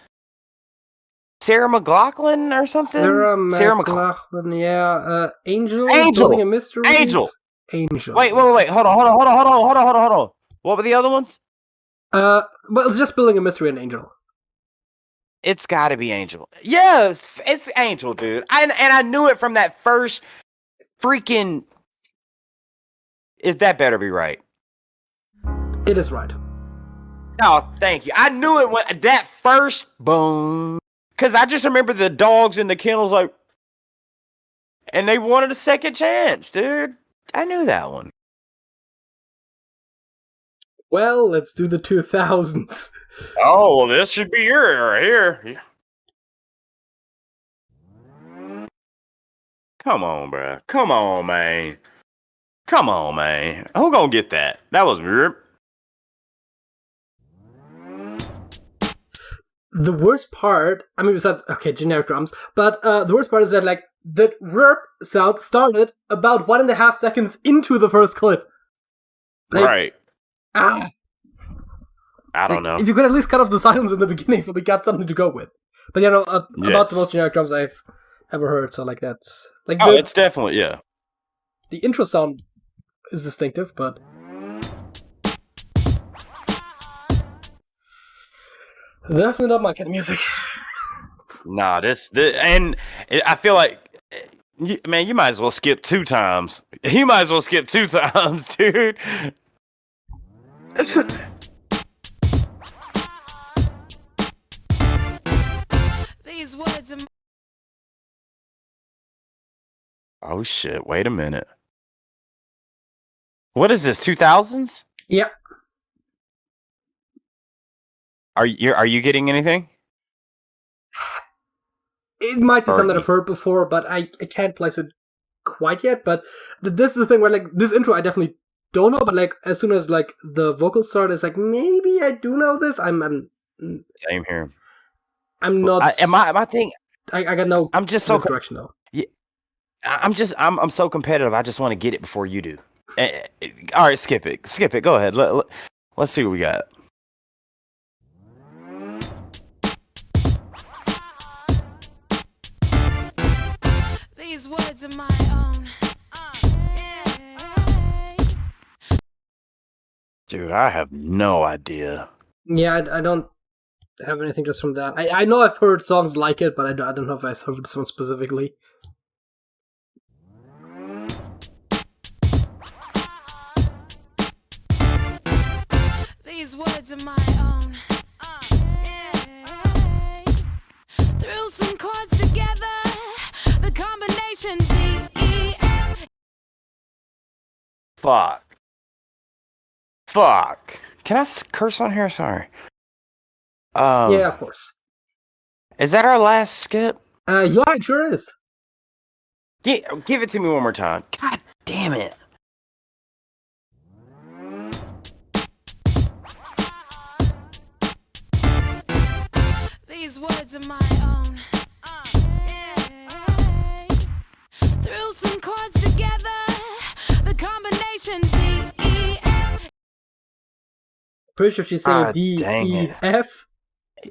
Sarah McLachlan or something? Sarah McLachlan, yeah. Angel? Angel. Building a Mystery? Angel. Angel. Wait. Hold on. What were the other ones? Well, it's just Building a Mystery and Angel. It's got to be Angel. Yes, it's Angel, dude. And I knew it from that first freaking... That better be right. It is right. Oh, thank you. I knew it when that first boom. Because I just remember the dogs in the kennels, like... And they wanted a second chance, dude. I knew that one. Well, let's do the 2000s. Oh, well, this should be your era here. Come on, bruh. Come on, man. Who gonna get that? That was weird. The worst part, I mean, besides, okay, generic drums, but the worst part is that, like, the RERP sound started about 1.5 seconds into the first clip. Like, Right. I don't know. If you could at least cut off the silence in the beginning so we got something to go with. But, you know, about the most generic drums I've ever heard, so, like, that's... like it's definitely, yeah. The intro sound is distinctive, but... definitely not my kind of music. Nah, and I feel like, man, you might as well skip 2 times. You might as well skip 2 times, dude. These words are... Oh shit! Wait a minute. What is this? 2000s? Yeah. Are you getting anything? It might be something that I've heard before, but I can't place it quite yet. But this is the thing where, like, this intro I definitely don't know, but, like, as soon as, like, the vocals start, it's like, maybe I do know this. Same here. I'm not... my thing... I got no... I'm just so... direction, though. Yeah, I'm so competitive, I just want to get it before you do. All right, skip it. Go ahead. Let's see what we got. These words are my own. Dude, I have no idea. Yeah, I don't have anything just from that. I know I've heard songs like it, but I don't know if I heard this one specifically. These words are my own. Threw some chords together. The combination D-E-F. Fuck. Can I curse on here? Sorry. Yeah, of course. Is that our last skip? Yeah, it sure is. Give it to me one more time. God damn it. These words are my own. Threw some chords together. The combination D-E-F. Pretty sure she's saying B, dang E, it. F,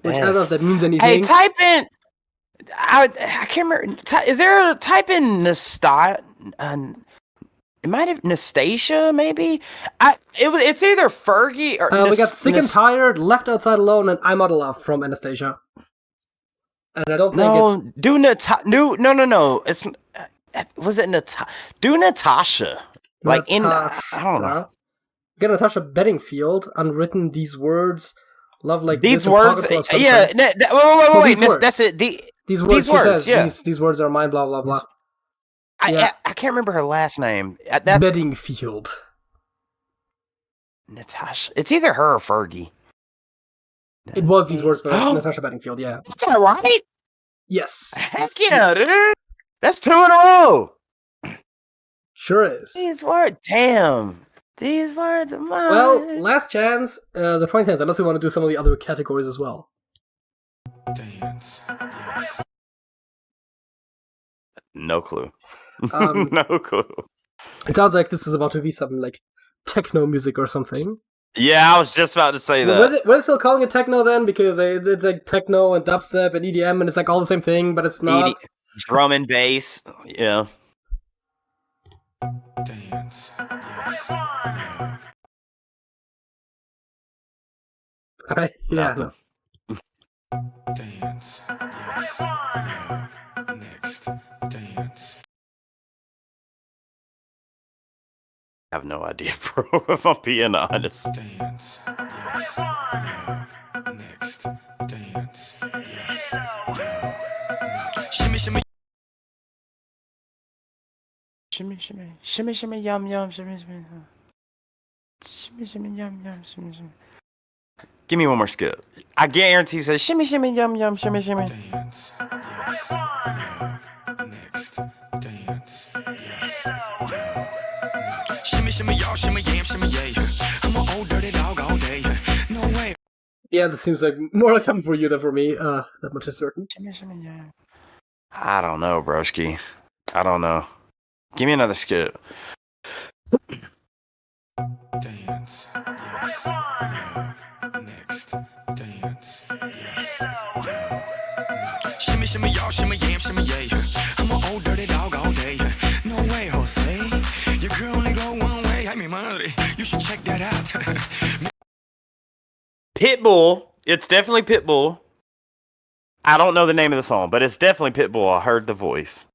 which I don't know if that means anything. Hey, type in. I can't remember. Is there a type in Nastasia? It might have Nastasia, maybe. It's either Fergie or. We got Sick and Tired, Left Outside Alone, and I'm Out of Love from Anastasia. And I don't think it's no. It's was it do Natasha like in I don't know. We got Natasha Bedingfield, Unwritten, These Words, Love Like These This, words. Yeah. Wait. That's it. These words. She says yeah. These words are mine. Blah blah blah. I can't remember her last name. Bedingfield. Natasha. It's either her or Fergie. It was These Words, but Natasha Bedingfield. Yeah. Is that right? Yes. Heck yeah, dude. That's 2 in a row. Sure is. These words. Damn. These words are mine. Well, last chance. The point is, unless we want to do some of the other categories as well. Dance. Yes. No clue. Um, No clue. It sounds like this is about to be something like techno music or something. Yeah, I was just about to say that. We're still calling it techno then, because it's like techno and dubstep and EDM, and it's like all the same thing, but it's not. Drum and bass. Yeah. Dance. Yes. Love. Yeah. No. Dance. Yes. Love. Next. Dance. I have no idea, bro, if I'm being honest. Dance. Yes. Love. Next. Dance. Yes. Love. Shimmy, shimmy. Shimmy, shimmy. Shimmy, shimmy, yum, yum, shimmy, shimmy. Shimmy, shimmy, yum, yum, shimmy, shimmy. Give me one more skip. I guarantee it says shimmy, shimmy, yum, yum, shimmy, shimmy. Dance. Yes. Love. Next. Dance. Yes. Love. Shimmy, shimmy, y'all, shimmy, yam, shimmy, yeah. I'm an old dirty dog all day. No way. Yeah, this seems like more like something for you than for me. That much is certain. Shimmy, shimmy, yeah. I don't know, broski. I don't know. Give me another skip. Dance. Yes. Love. Next. Dance. Yes. Love. Shimmy, shimmy, y'all, shimmy, yam, shimmy, yeah. I'm an old dirty dog all day. No way, Jose. Your girl only go one way. I mean, madre, you should check that out. Pitbull. It's definitely Pitbull. I don't know the name of the song, but it's definitely Pitbull. I heard the voice.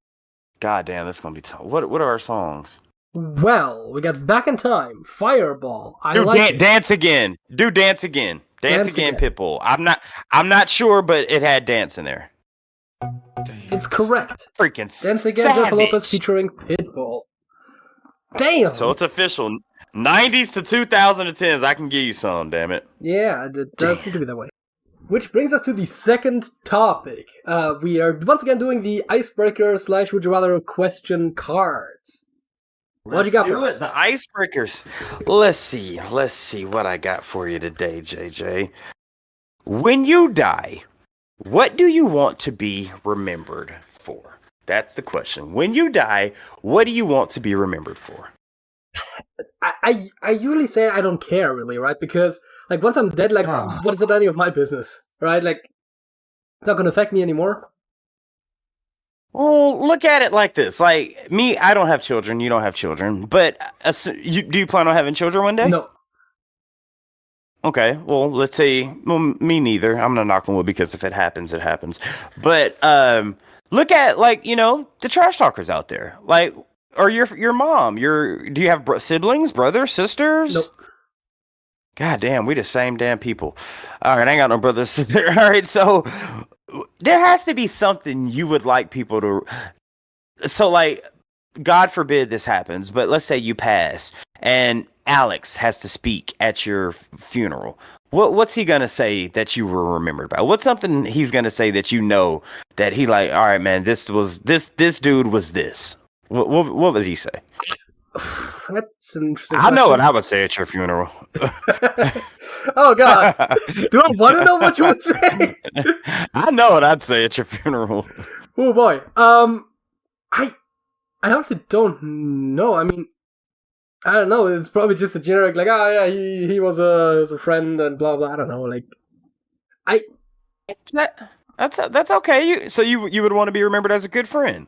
God damn, this is gonna be tough. What are our songs? Well, we got Back in Time, Fireball. I Do like it. Dance Again. Do Dance Again. Dance again, Pitbull. I'm not sure, but it had dance in there. It's correct. Freaking Dance Again, savage. Jennifer Lopez featuring Pitbull. Damn. So it's official. 90s to 2010s. I can give you some. Damn it. Yeah, it does seem to be that way. Which brings us to the second topic. We are once again doing the icebreaker / would you rather question cards. What you got for us? The icebreakers. Let's see what I got for you today, JJ. When you die, what do you want to be remembered for? That's the question. When you die, what do you want to be remembered for? I usually say I don't care, really, right? Because, like, once I'm dead, like, what is it any of my business, right? Like, it's not going to affect me anymore. Well, look at it like this. Like, me, I don't have children. You don't have children. But do you plan on having children one day? No. Okay, well, let's say, well, me neither. I'm not knocking wood because if it happens, it happens. But look at, like, you know, the trash talkers out there. Like, or your mom. Do you have siblings, brothers, sisters? Nope. God damn, we the same damn people. All right, I ain't got no brothers, sister. All right, so there has to be something you would like people to. So, like, God forbid this happens, but let's say you pass and Alex has to speak at your funeral. What's he gonna say that you were remembered by? What's something he's gonna say that you know that he like? All right, man, this dude was this. What would he say? That's an interesting I know question. what I would say at your funeral. Oh, God. Do I want to know what you would say? I know what I'd say at your funeral. Oh boy. I honestly don't know. I mean, I don't know. It's probably just a generic like, oh yeah, he was a friend and blah blah. I don't know. Like, That's okay. You would want to be remembered as a good friend.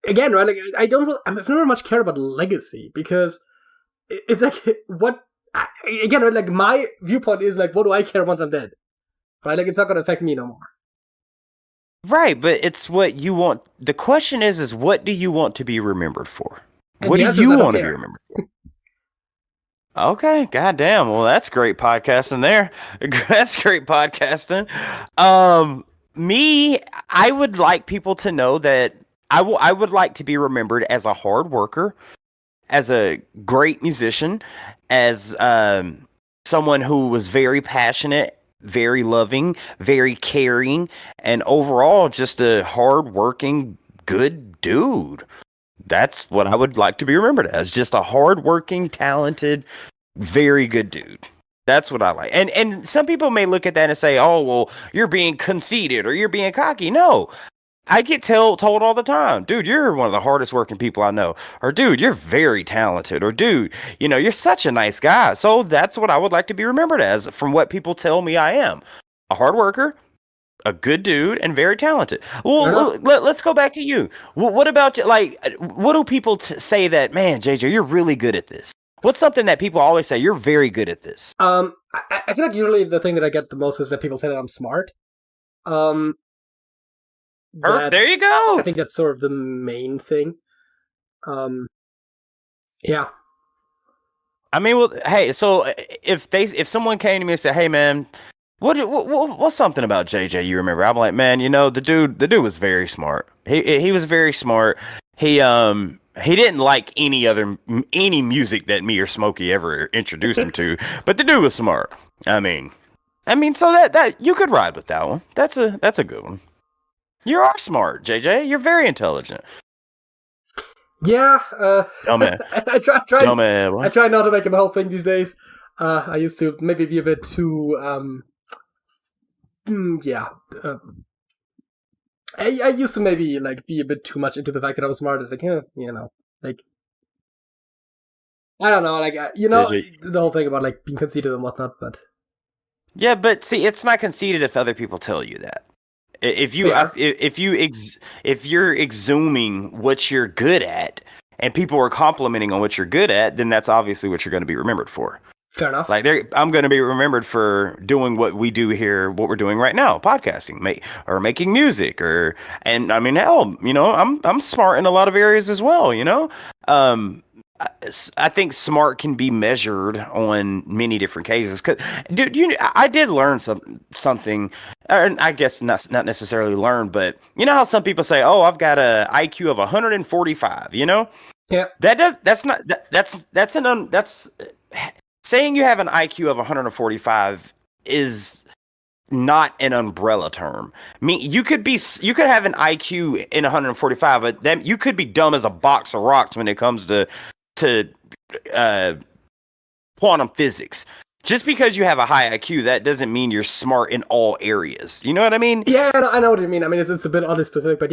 Again, right? Like, I've never much cared about legacy because it's like what. Again, right, like my viewpoint is like, what do I care once I'm dead? Right? Like, it's not gonna affect me no more. Right, but it's what you want. The question is what do you want to be remembered for? And What the do answer is I you don't want to be care. remembered for? Okay, goddamn. Well, that's great podcasting there. That's great podcasting. Me, I would like people to know that I would like to be remembered as a hard worker, as a great musician, as someone who was very passionate, very loving, very caring, and overall just a hard-working, good dude. That's what I would like to be remembered as. Just a hard-working, talented, very good dude. That's what I like. And some people may look at that and say, "Oh, well, you're being conceited or you're being cocky." No. I get told all the time, dude, you're one of the hardest working people I know. Or, dude, you're very talented. Or, dude, you're such a nice guy. So that's what I would like to be remembered as from what people tell me I am. A hard worker, a good dude, and very talented. Well, let's go back to you. What about you? Like, what do people say that, man, JJ, you're really good at this? What's something that people always say, you're very good at this? I feel like usually the thing that I get the most is that people say that I'm smart. There you go. I think that's sort of the main thing. Yeah. I mean, well, hey, so if someone came to me and said, "Hey, man, what's something about JJ you remember?" I'm like, "Man, the dude was very smart. He was very smart. He didn't like any music that me or Smokey ever introduced him to, but the dude was smart. I mean, so that you could ride with that one. That's a good one. You are smart, JJ. You're very intelligent." Yeah, Oh man. I try Oh man. I try not to make it my whole thing these days. I used to maybe be a bit too I used to maybe like be a bit too much into the fact that I was smart. It's like, like I don't know, like the whole thing about like being conceited and whatnot, but Yeah, but see, it's not conceited if other people tell you that. If you're exhuming what you're good at, and people are complimenting on what you're good at, then that's obviously what you're going to be remembered for. Fair enough. Like I'm going to be remembered for doing what we do here, what we're doing right now, podcasting, making music, and I mean, hell, I'm smart in a lot of areas as well. I think smart can be measured on many different cases. Cause, dude, I did learn something. Or I guess not necessarily learn, but you know how some people say, "Oh, I've got a IQ of 145." Yeah. That's saying you have an IQ of 145 is not an umbrella term. I mean, you could have an IQ in 145, but then you could be dumb as a box of rocks when it comes to quantum physics. Just because you have a high IQ, that doesn't mean you're smart in all areas. You know what I mean? Yeah, I know what you mean. I mean, it's a bit oddly specific, but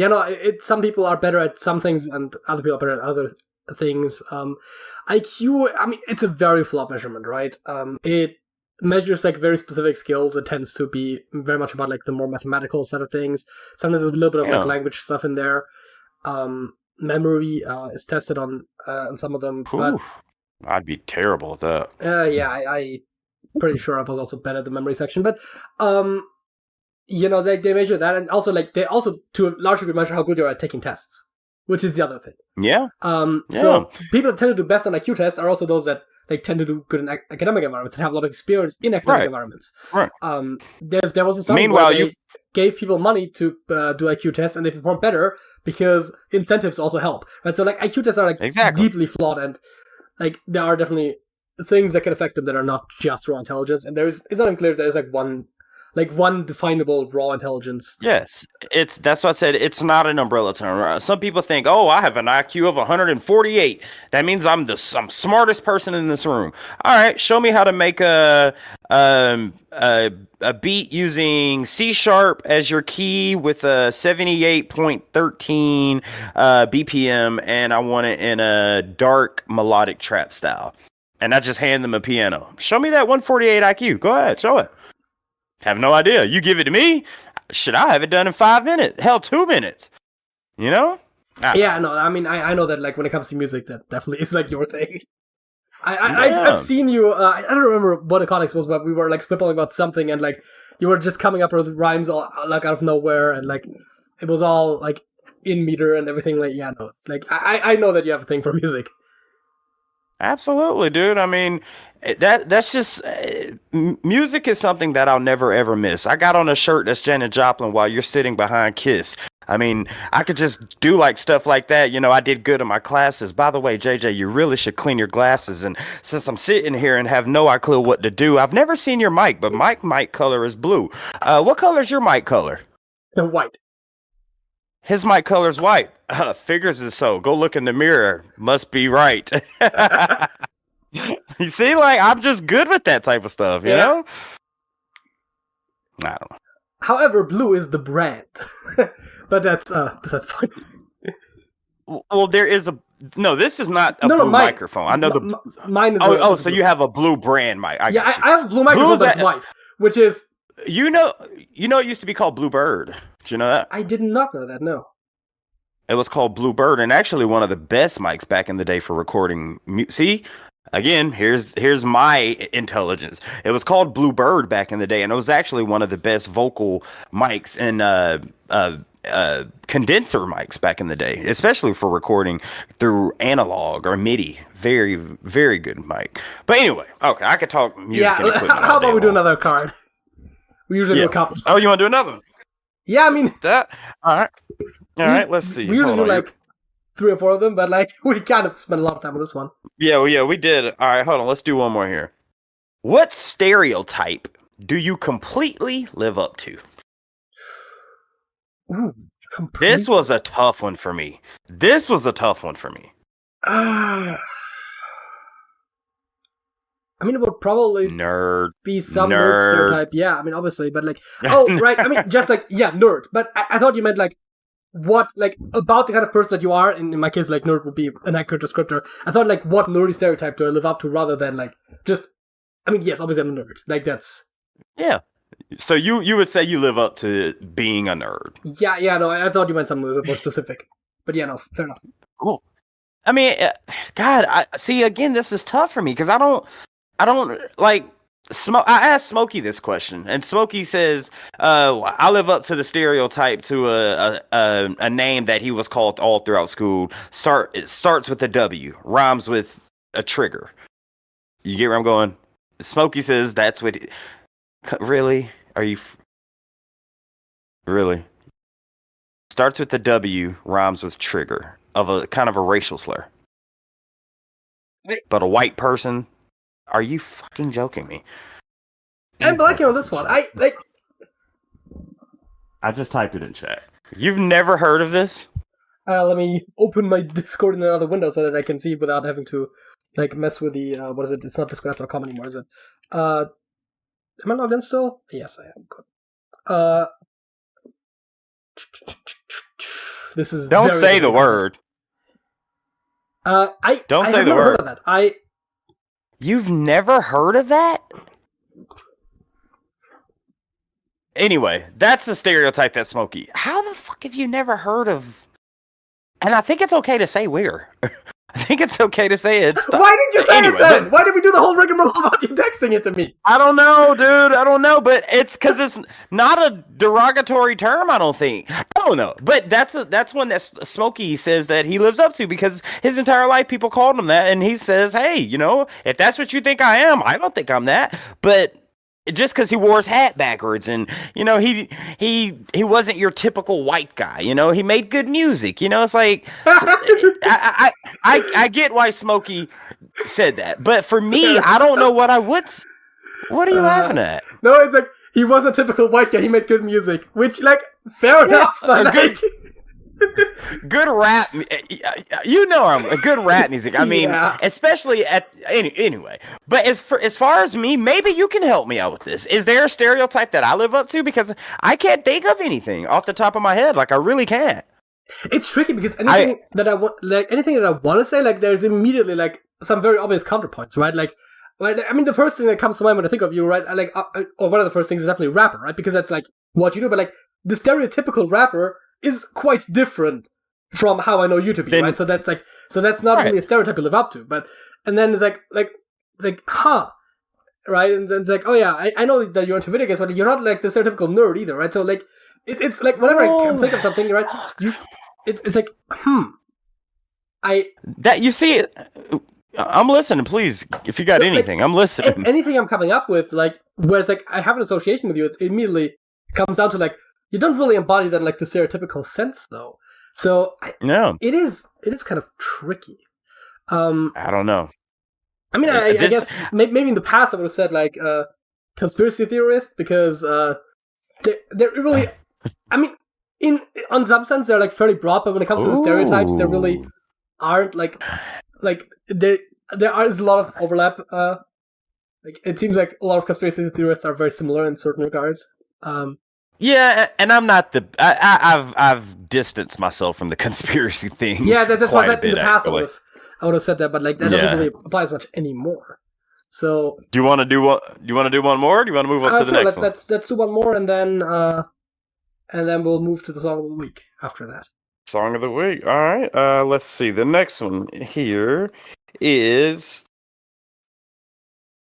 some people are better at some things and other people are better at other things. IQ, I mean, it's a very flawed measurement, right? It measures like very specific skills. It tends to be very much about like the more mathematical side of things. Sometimes there's a little bit of like language stuff in there. Memory is tested on some of them. But I'd be terrible at that. I pretty sure I was also bad at the memory section. But they measure that, and also like they also to a large degree measure how good you are at taking tests, which is the other thing. Yeah. So people that tend to do best on IQ tests are also those that like tend to do good in academic environments and have a lot of experience in academic environments. Right. There was a study where they gave people money to do IQ tests and they performed better because incentives also help. Right. So like IQ tests are like deeply flawed, and like there are definitely things that can affect them that are not just raw intelligence. And it's not even clear if there's like one like one definable raw intelligence. Yes, that's what I said. It's not an umbrella term. Some people think, "Oh, I have an IQ of 148. That means I'm smartest person in this room." All right, show me how to make a beat using C# as your key with a 78.13 BPM, and I want it in a dark melodic trap style. And I just hand them a piano. Show me that 148 IQ. Go ahead, show it. Have no idea. You give it to me, should I have it done in 5 minutes? Hell, 2 minutes. You know? Yeah, no, I mean, I know that, like, when it comes to music, that definitely is, like, your thing. I've seen you, I don't remember what Iconics was, but we were, like, spitballing about something, and, like, you were just coming up with rhymes, all, like, out of nowhere, and, like, it was all, like, in meter and everything, like, yeah, no. Like, I know that you have a thing for music. Absolutely, dude. I mean, that's just music is something that I'll never ever miss. I got on a shirt that's Janis Joplin while you're sitting behind Kiss. I mean, I could just do like stuff like that. You know, I did good in my classes. By the way, JJ, you really should clean your glasses. And since I'm sitting here and have no clue what to do, I've never seen your mic, but my mic color is blue. What color is your mic color? The white. His mic color's white. Figures is so. Go look in the mirror. Must be right. You see, like, I'm just good with that type of stuff, you know? I don't know. However, blue is the brand. But that's fine. Well, there is a... No, this is not a blue microphone. I know mine is... So you have a blue brand mic. I have a blue microphone that's white, which is... You know, it used to be called Bluebird. Did you know that? I did not know that, no. It was called Bluebird, and actually one of the best mics back in the day for recording. See, again, here's my intelligence. It was called Bluebird back in the day, and it was actually one of the best vocal mics and condenser mics back in the day, especially for recording through analog or MIDI. Very, very good mic. But anyway, okay, I could talk music. Yeah, and equipment how about we do another card? We usually do a couple. Oh, you want to do another one? Yeah, I mean... That, all right, let's see. We usually do, like, 3 or 4 of them, but, like, we kind of spent a lot of time on this one. Yeah, we did. All right, hold on. Let's do one more here. What stereotype do you completely live up to? Ooh, This was a tough one for me. I mean, it would probably be some nerd stereotype. Yeah, I mean, obviously, but like, oh, right. I mean, just like, yeah, nerd. But I thought you meant like, what, like, about the kind of person that you are. And in my case, like, nerd would be an accurate descriptor. I thought, like, what nerdy stereotype do I live up to rather than, like, just, I mean, yes, obviously I'm a nerd. Like, that's. Yeah. So you would say you live up to being a nerd. Yeah, no, I thought you meant something a little bit more specific. But yeah, no, fair enough. Cool. I mean, God, I see, again, this is tough for me because I don't like I asked Smokey this question, and Smokey says, I live up to the stereotype to a name that he was called all throughout school. It starts with a W, rhymes with a trigger. You get where I'm going? Smokey says that's what... Really? Are you... Really? Starts with the W, rhymes with trigger, of a kind of a racial slur. But a white person... Are you fucking joking me? I'm blanking on this one. I just typed it in chat. You've never heard of this? Let me open my Discord in another window so that I can see without having to, like, mess with the, what is it? It's not Discord.com anymore, is it? Am I logged in still? Yes, I am. Good. This is Don't say the word. Don't say the word. Heard of that. You've never heard of that? Anyway, that's the stereotype that Smokey. How the fuck have you never heard of? And I think it's okay to say where. I think it's okay to say it. Why did you say it then? Why did we do the whole rigmarole about you texting it to me? I don't know, dude. I don't know, but it's because it's not a derogatory term. I don't think. I don't know, but that's one that Smokey says that he lives up to because his entire life people called him that, and he says, "Hey, you know, if that's what you think I am, I don't think I'm that." But just because he wore his hat backwards, and you know, he wasn't your typical white guy. You know, he made good music. You know, it's like I get why Smokey said that, but for me, I don't know what I would. What are you laughing at? No, it's like he was a typical white guy. He made good music, which, like, fair enough. But, like, good rap, you know, I'm a good rap music. I mean, Yeah. especially anyway. But as far as me, maybe you can help me out with this. Is there a stereotype that I live up to? Because I can't think of anything off the top of my head. Like, I really can't. it's tricky because anything that I want to say, like, there's immediately, like, some very obvious counterpoints, right? Like, I mean, the first thing that comes to mind when I think of you, right? Like, or one of the first things is definitely rapper, right? Because that's, like, what you do. But, like, the stereotypical rapper is quite different from how I know you to be, right? So that's not Right. really a stereotype you live up to. But, and then it's like, huh, right? And then it's like, oh yeah, I know that you're into video games, but you're not like the stereotypical nerd either, right? So like, it's like whenever I can think of something, right? It's like, That you see it. I'm listening, please. If you got So, like, anything, I'm listening. anything I'm coming up with, like, whereas like I have an association with you, it immediately comes down to like, you don't really embody that in, like, the stereotypical sense, though. So No, it is kind of tricky. I don't know. I mean, I This- guess maybe in the past I would have said like conspiracy theorist because they're really. I mean, on some sense they're like fairly broad, but when it comes to the stereotypes, they really aren't like there is a lot of overlap. Like it seems like a lot of conspiracy theorists are very similar in certain regards. Yeah, and I'm not the. I've distanced myself from the conspiracy thing. Yeah, that's why I quite a said in the bit, past actually. I would have said that, but like that Yeah. doesn't really apply as much anymore. So Do you want to do what? Do you want to do one more? Or do you want to move on to the sure, next one? let's do one more, and then we'll move to the song of the week after that. Song of the week. All right. Let's see. The next one here is.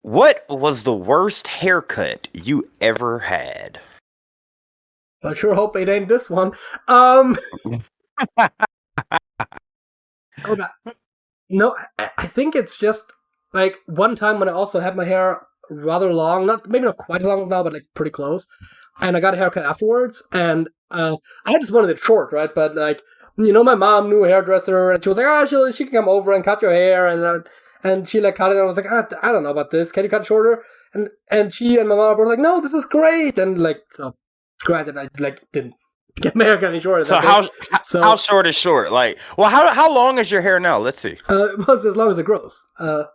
What was the worst haircut you ever had? I sure hope it ain't this one. Oh, no, I think it's just like one time when I also had my hair rather long, maybe not quite as long as now, but like pretty close. And I got a haircut afterwards, and I just wanted it short, right? But like, you know, my mom knew a hairdresser, and she was like, "Oh, she can come over and cut your hair," and she like cut it, and I was like, "I don't know about this. Can you cut it shorter?" And she and my mom were like, "No, this is great," and like so. Granted, I like didn't get my hair cut any shorter. So that bit. how short is short? Like, well, how long is your hair now? Let's see. It was as long as it grows. Oh,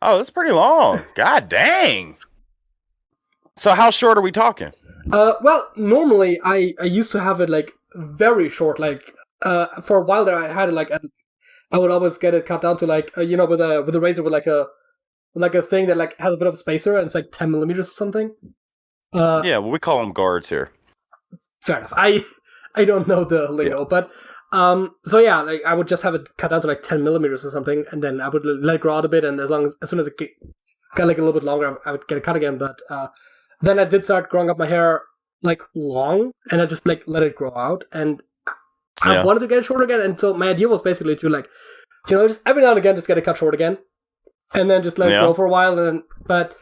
that's pretty long. God dang. So how short are we talking? Well, normally I used to have it like very short. Like for a while there, I had it like I would always get it cut down to like you know with a razor with like a thing that like has a bit of a spacer and it's like 10 millimeters or something. Yeah, well, we call them guards here. Fair enough. I don't know the lingo, but so yeah, like I would just have it cut down to like 10 millimeters or something, and then I would let it grow out a bit, and as soon as it got like a little bit longer, I would get it cut again. But then I did start growing up my hair like long, and I just like let it grow out, and I wanted to get it short again, and so my idea was basically to like, you know, just every now and again just get it cut short again, and then just let it grow for a while, and but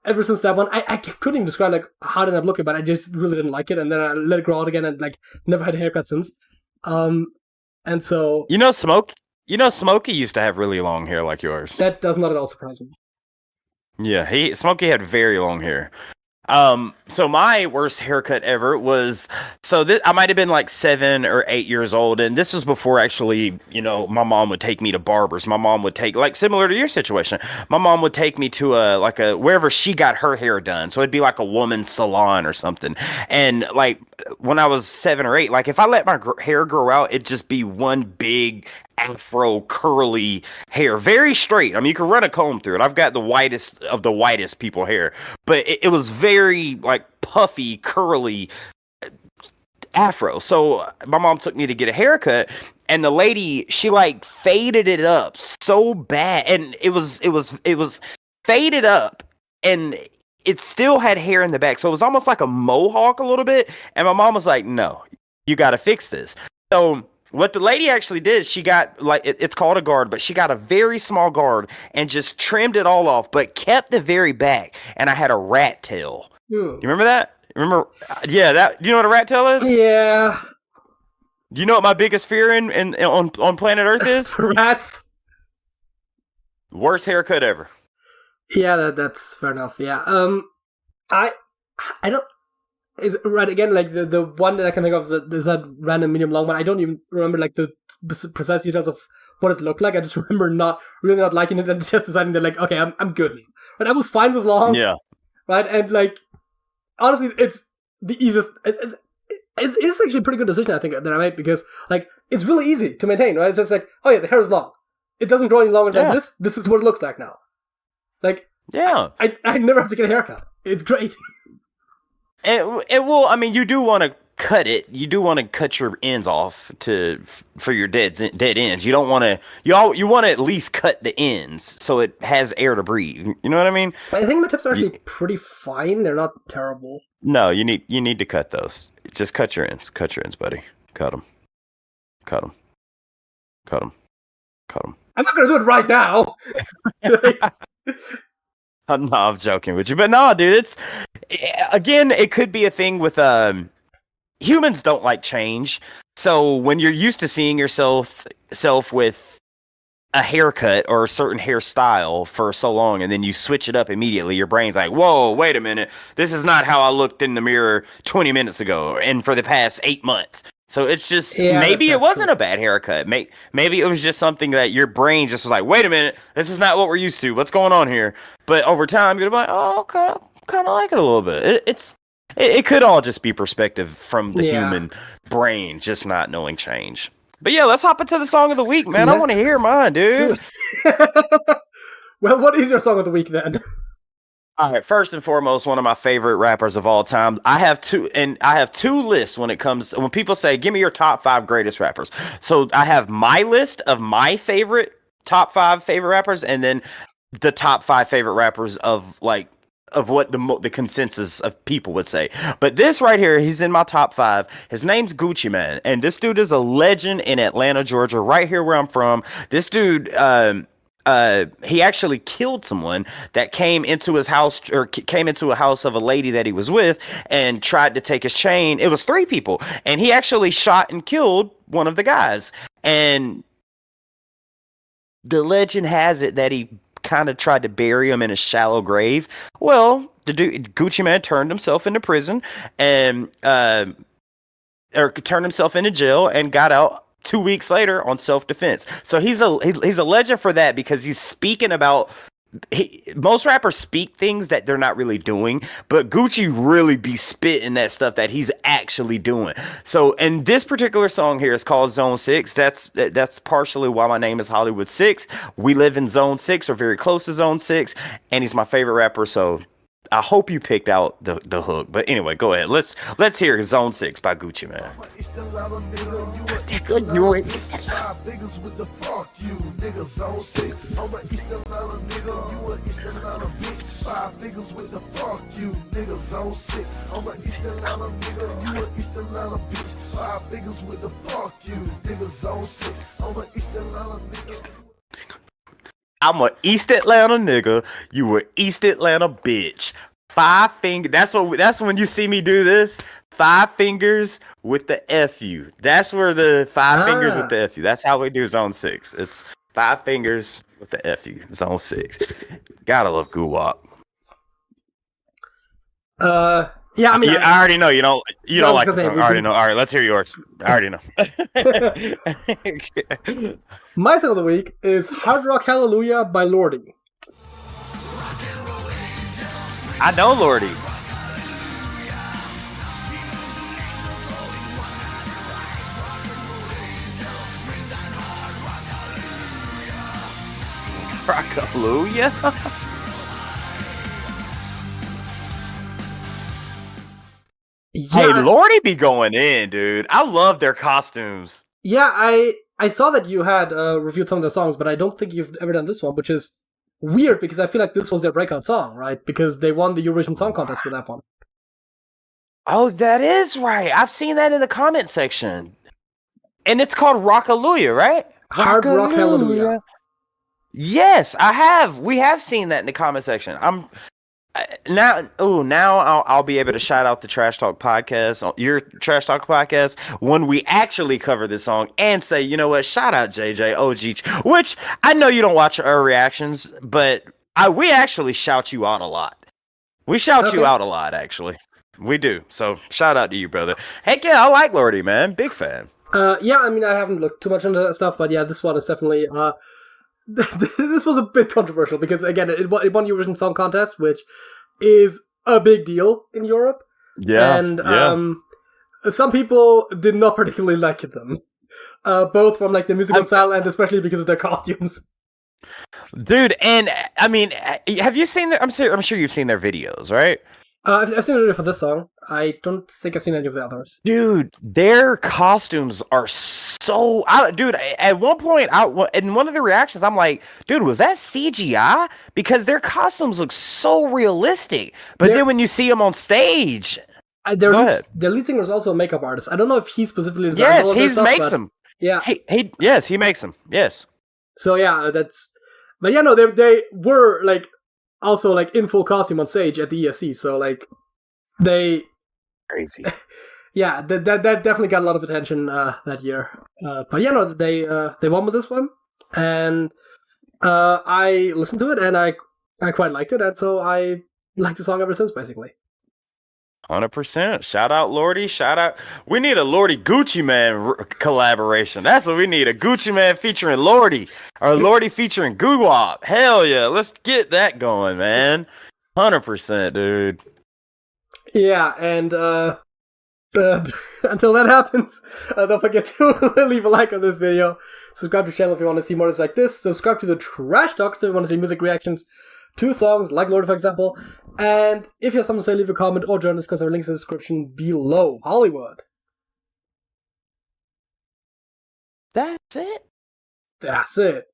ever since that one, I couldn't even describe like how it ended up looking, but I just really didn't like it, and then I let it grow out again, and like never had a haircut since. And so Smokey used to have really long hair like yours. that does not at all surprise me. Yeah, Smokey had very long hair. So my worst haircut ever was, I might have been like 7 or 8 years old, and this was before actually, you know, my mom would take me to barbers. My mom would take, like similar to your situation, my mom would take me to wherever she got her hair done. So it'd be like a woman's salon or something. And like when I was 7 or 8, like if I let my hair grow out, it'd just be one big afro curly hair, very straight. I mean, you can run a comb through it. I've got the whitest of the whitest people hair, but it was very like puffy, curly afro. So my mom took me to get a haircut, and the lady, she like faded it up so bad, and it was faded up, and it still had hair in the back, so it was almost like a mohawk a little bit. And my mom was like, "No, you got to fix this." So what the lady actually did, she got like it's called a guard, but she got a very small guard and just trimmed it all off, but kept the very back. And I had a rat tail. You remember that? Remember? Yeah, that. Do you know what a rat tail is? Yeah, Do you know what my biggest fear on planet Earth is? rats. Worst haircut ever. Yeah, that's fair enough. Yeah. I don't. Is right again, like the one that I can think of is that random medium long one. I don't even remember like the precise details of what it looked like. I just remember not liking it and just deciding that like, okay, I'm good now. But I was fine with long. Yeah. Right, and like honestly, it's the easiest. It's actually a pretty good decision I think that I made because like it's really easy to maintain. Right, it's just like, oh yeah, the hair is long. It doesn't grow any longer than this. This is what it looks like now. Like I never have to get a haircut. It's great. It will. I mean, you do want to cut it. You do want to cut your ends off for your dead ends. You don't want to. You want to at least cut the ends so it has air to breathe. You know what I mean? I think my tips are actually pretty fine. They're not terrible. No, you need to cut those. Just cut your ends. Cut your ends, buddy. Cut them. Cut them. Cut them. Cut them. I'm not gonna do it right now. No, I'm joking with you, but no, dude. It could be a thing with humans don't like change. So when you're used to seeing yourself with a haircut or a certain hairstyle for so long, and then you switch it up immediately, your brain's like, "Whoa, wait a minute! This is not how I looked in the mirror 20 minutes ago, and for the past 8 months." So it's just maybe it wasn't a bad haircut. Maybe it was just something that your brain just was like, "Wait a minute, this is not what we're used to. What's going on here?" But over time, you're like, "Oh, okay, kind of like it a little bit." It could all just be perspective from the human brain, just not knowing change. But yeah, let's hop into the song of the week, man. I want to hear mine, dude. Well, what is your song of the week then? All right, first and foremost, one of my favorite rappers of all time. I have two lists when people say, "Give me your top 5 greatest rappers." So I have my list of my top 5 favorite rappers, and then the top 5 favorite rappers of what the consensus of people would say. But this right here, he's in my top 5. His name's Gucci Mane, and this dude is a legend in Atlanta, Georgia, right here where I'm from. This dude, he actually killed someone that came into his house or came into a house of a lady that he was with and tried to take his chain. It was 3 people, and he actually shot and killed one of the guys. And the legend has it that he kind of tried to bury him in a shallow grave. Well, the dude, Gucci Mane turned himself into prison and or turned himself into jail and got out 2 weeks later on self-defense. So he's a legend for that because he's speaking about. Most rappers speak things that they're not really doing, but Gucci really be spitting that stuff that he's actually doing. So, and this particular song here is called Zone 6. That's partially why my name is Hollywood 6. We live in Zone 6 or very close to Zone 6, and he's my favorite rapper. So I hope you picked out the hook. But anyway, go ahead. Let's hear Zone 6 by Gucci Mane. Nigga, you ain't 5 figures with the fuck you, nigga, Zone 6. I'm a East Atlanta nigga, you a East Atlanta bitch. 5 figures with the fuck you, nigga, Zone 6. I'm a East Atlanta nigga, you a East Atlanta bitch. 5 figures with the fuck you, nigga, Zone 6. I'm a East Atlanta nigga. I'm a East Atlanta nigga, you a East Atlanta bitch. 5 fingers. That's when you see me do this. 5 fingers with the FU. That's where the 5 fingers with the FU. That's how we do Zone 6. It's 5 fingers with the FU. Zone 6. Gotta love Guwap. Yeah, I mean, I already know you don't like the song. I already know. All right, let's hear yours. I already know. My song of the week is Hard Rock Hallelujah by Lordi. I know Lordi. Hallelujah. Hey, Lordi be going in, dude. I love their costumes. Yeah, I saw that you had reviewed some of their songs, but I don't think you've ever done this one, which is weird because I feel like this was their breakout song, right? Because they won the Eurovision Song Contest with that one. Oh, that is right. I've seen that in the comment section. And it's called Rockalooya, right? Hard Rock Hallelujah. Yes, I have. We have seen that in the comment section. Now I'll be able to shout out the Trash Talk podcast, your Trash Talk podcast, when we actually cover this song and say, you know what, shout out JJ OG, which I know you don't watch our reactions, but we actually shout you out a lot. We shout you Okay. out a lot, actually. We do. So shout out to you, brother. Heck yeah, I like Lordy, man. Big fan. Yeah, I mean, I haven't looked too much into that stuff, but yeah, this one is definitely, this was a bit controversial because, again, it won Eurovision Song Contest, which is a big deal in Europe. Yeah. And, some people did not particularly like them. Both from, like, the musical style and especially because of their costumes. Dude, and I mean, have you seen I'm sure you've seen their videos, right? I've seen a video for this song. I don't think I've seen any of the others. Dude, their costumes are so. Dude, at one point, in one of the reactions, I'm like, dude, was that CGI? Because their costumes look so realistic. But then when you see them on stage, Their Go lead, ahead. their lead singer is also a makeup artist. I don't know if he specifically designed all yes, of he this stuff, makes but them. Yeah. Yes, he makes them. Yes. So yeah, that's. But yeah, no, they were like also like in full costume on stage at the ESC. So like they, Crazy. yeah, that definitely got a lot of attention that year. But yeah, no, they won with this one, and I listened to it and I quite liked it, and so I liked the song ever since, basically. 100%. Shout out Lordy. Shout out. We need a Lordy Gucci Man collaboration. That's what we need. A Gucci Man featuring Lordy. Or Lordy featuring Guwap. Hell yeah. Let's get that going, man. 100%, dude. Yeah, and until that happens, don't forget to leave a like on this video. Subscribe to the channel if you want to see more like this. Subscribe to the Trash Talks if you want to see music reactions to songs like Lordy, for example. And if you have something to say, leave a comment or join us because there are links in the description below. Hollywood. That's it. That's it.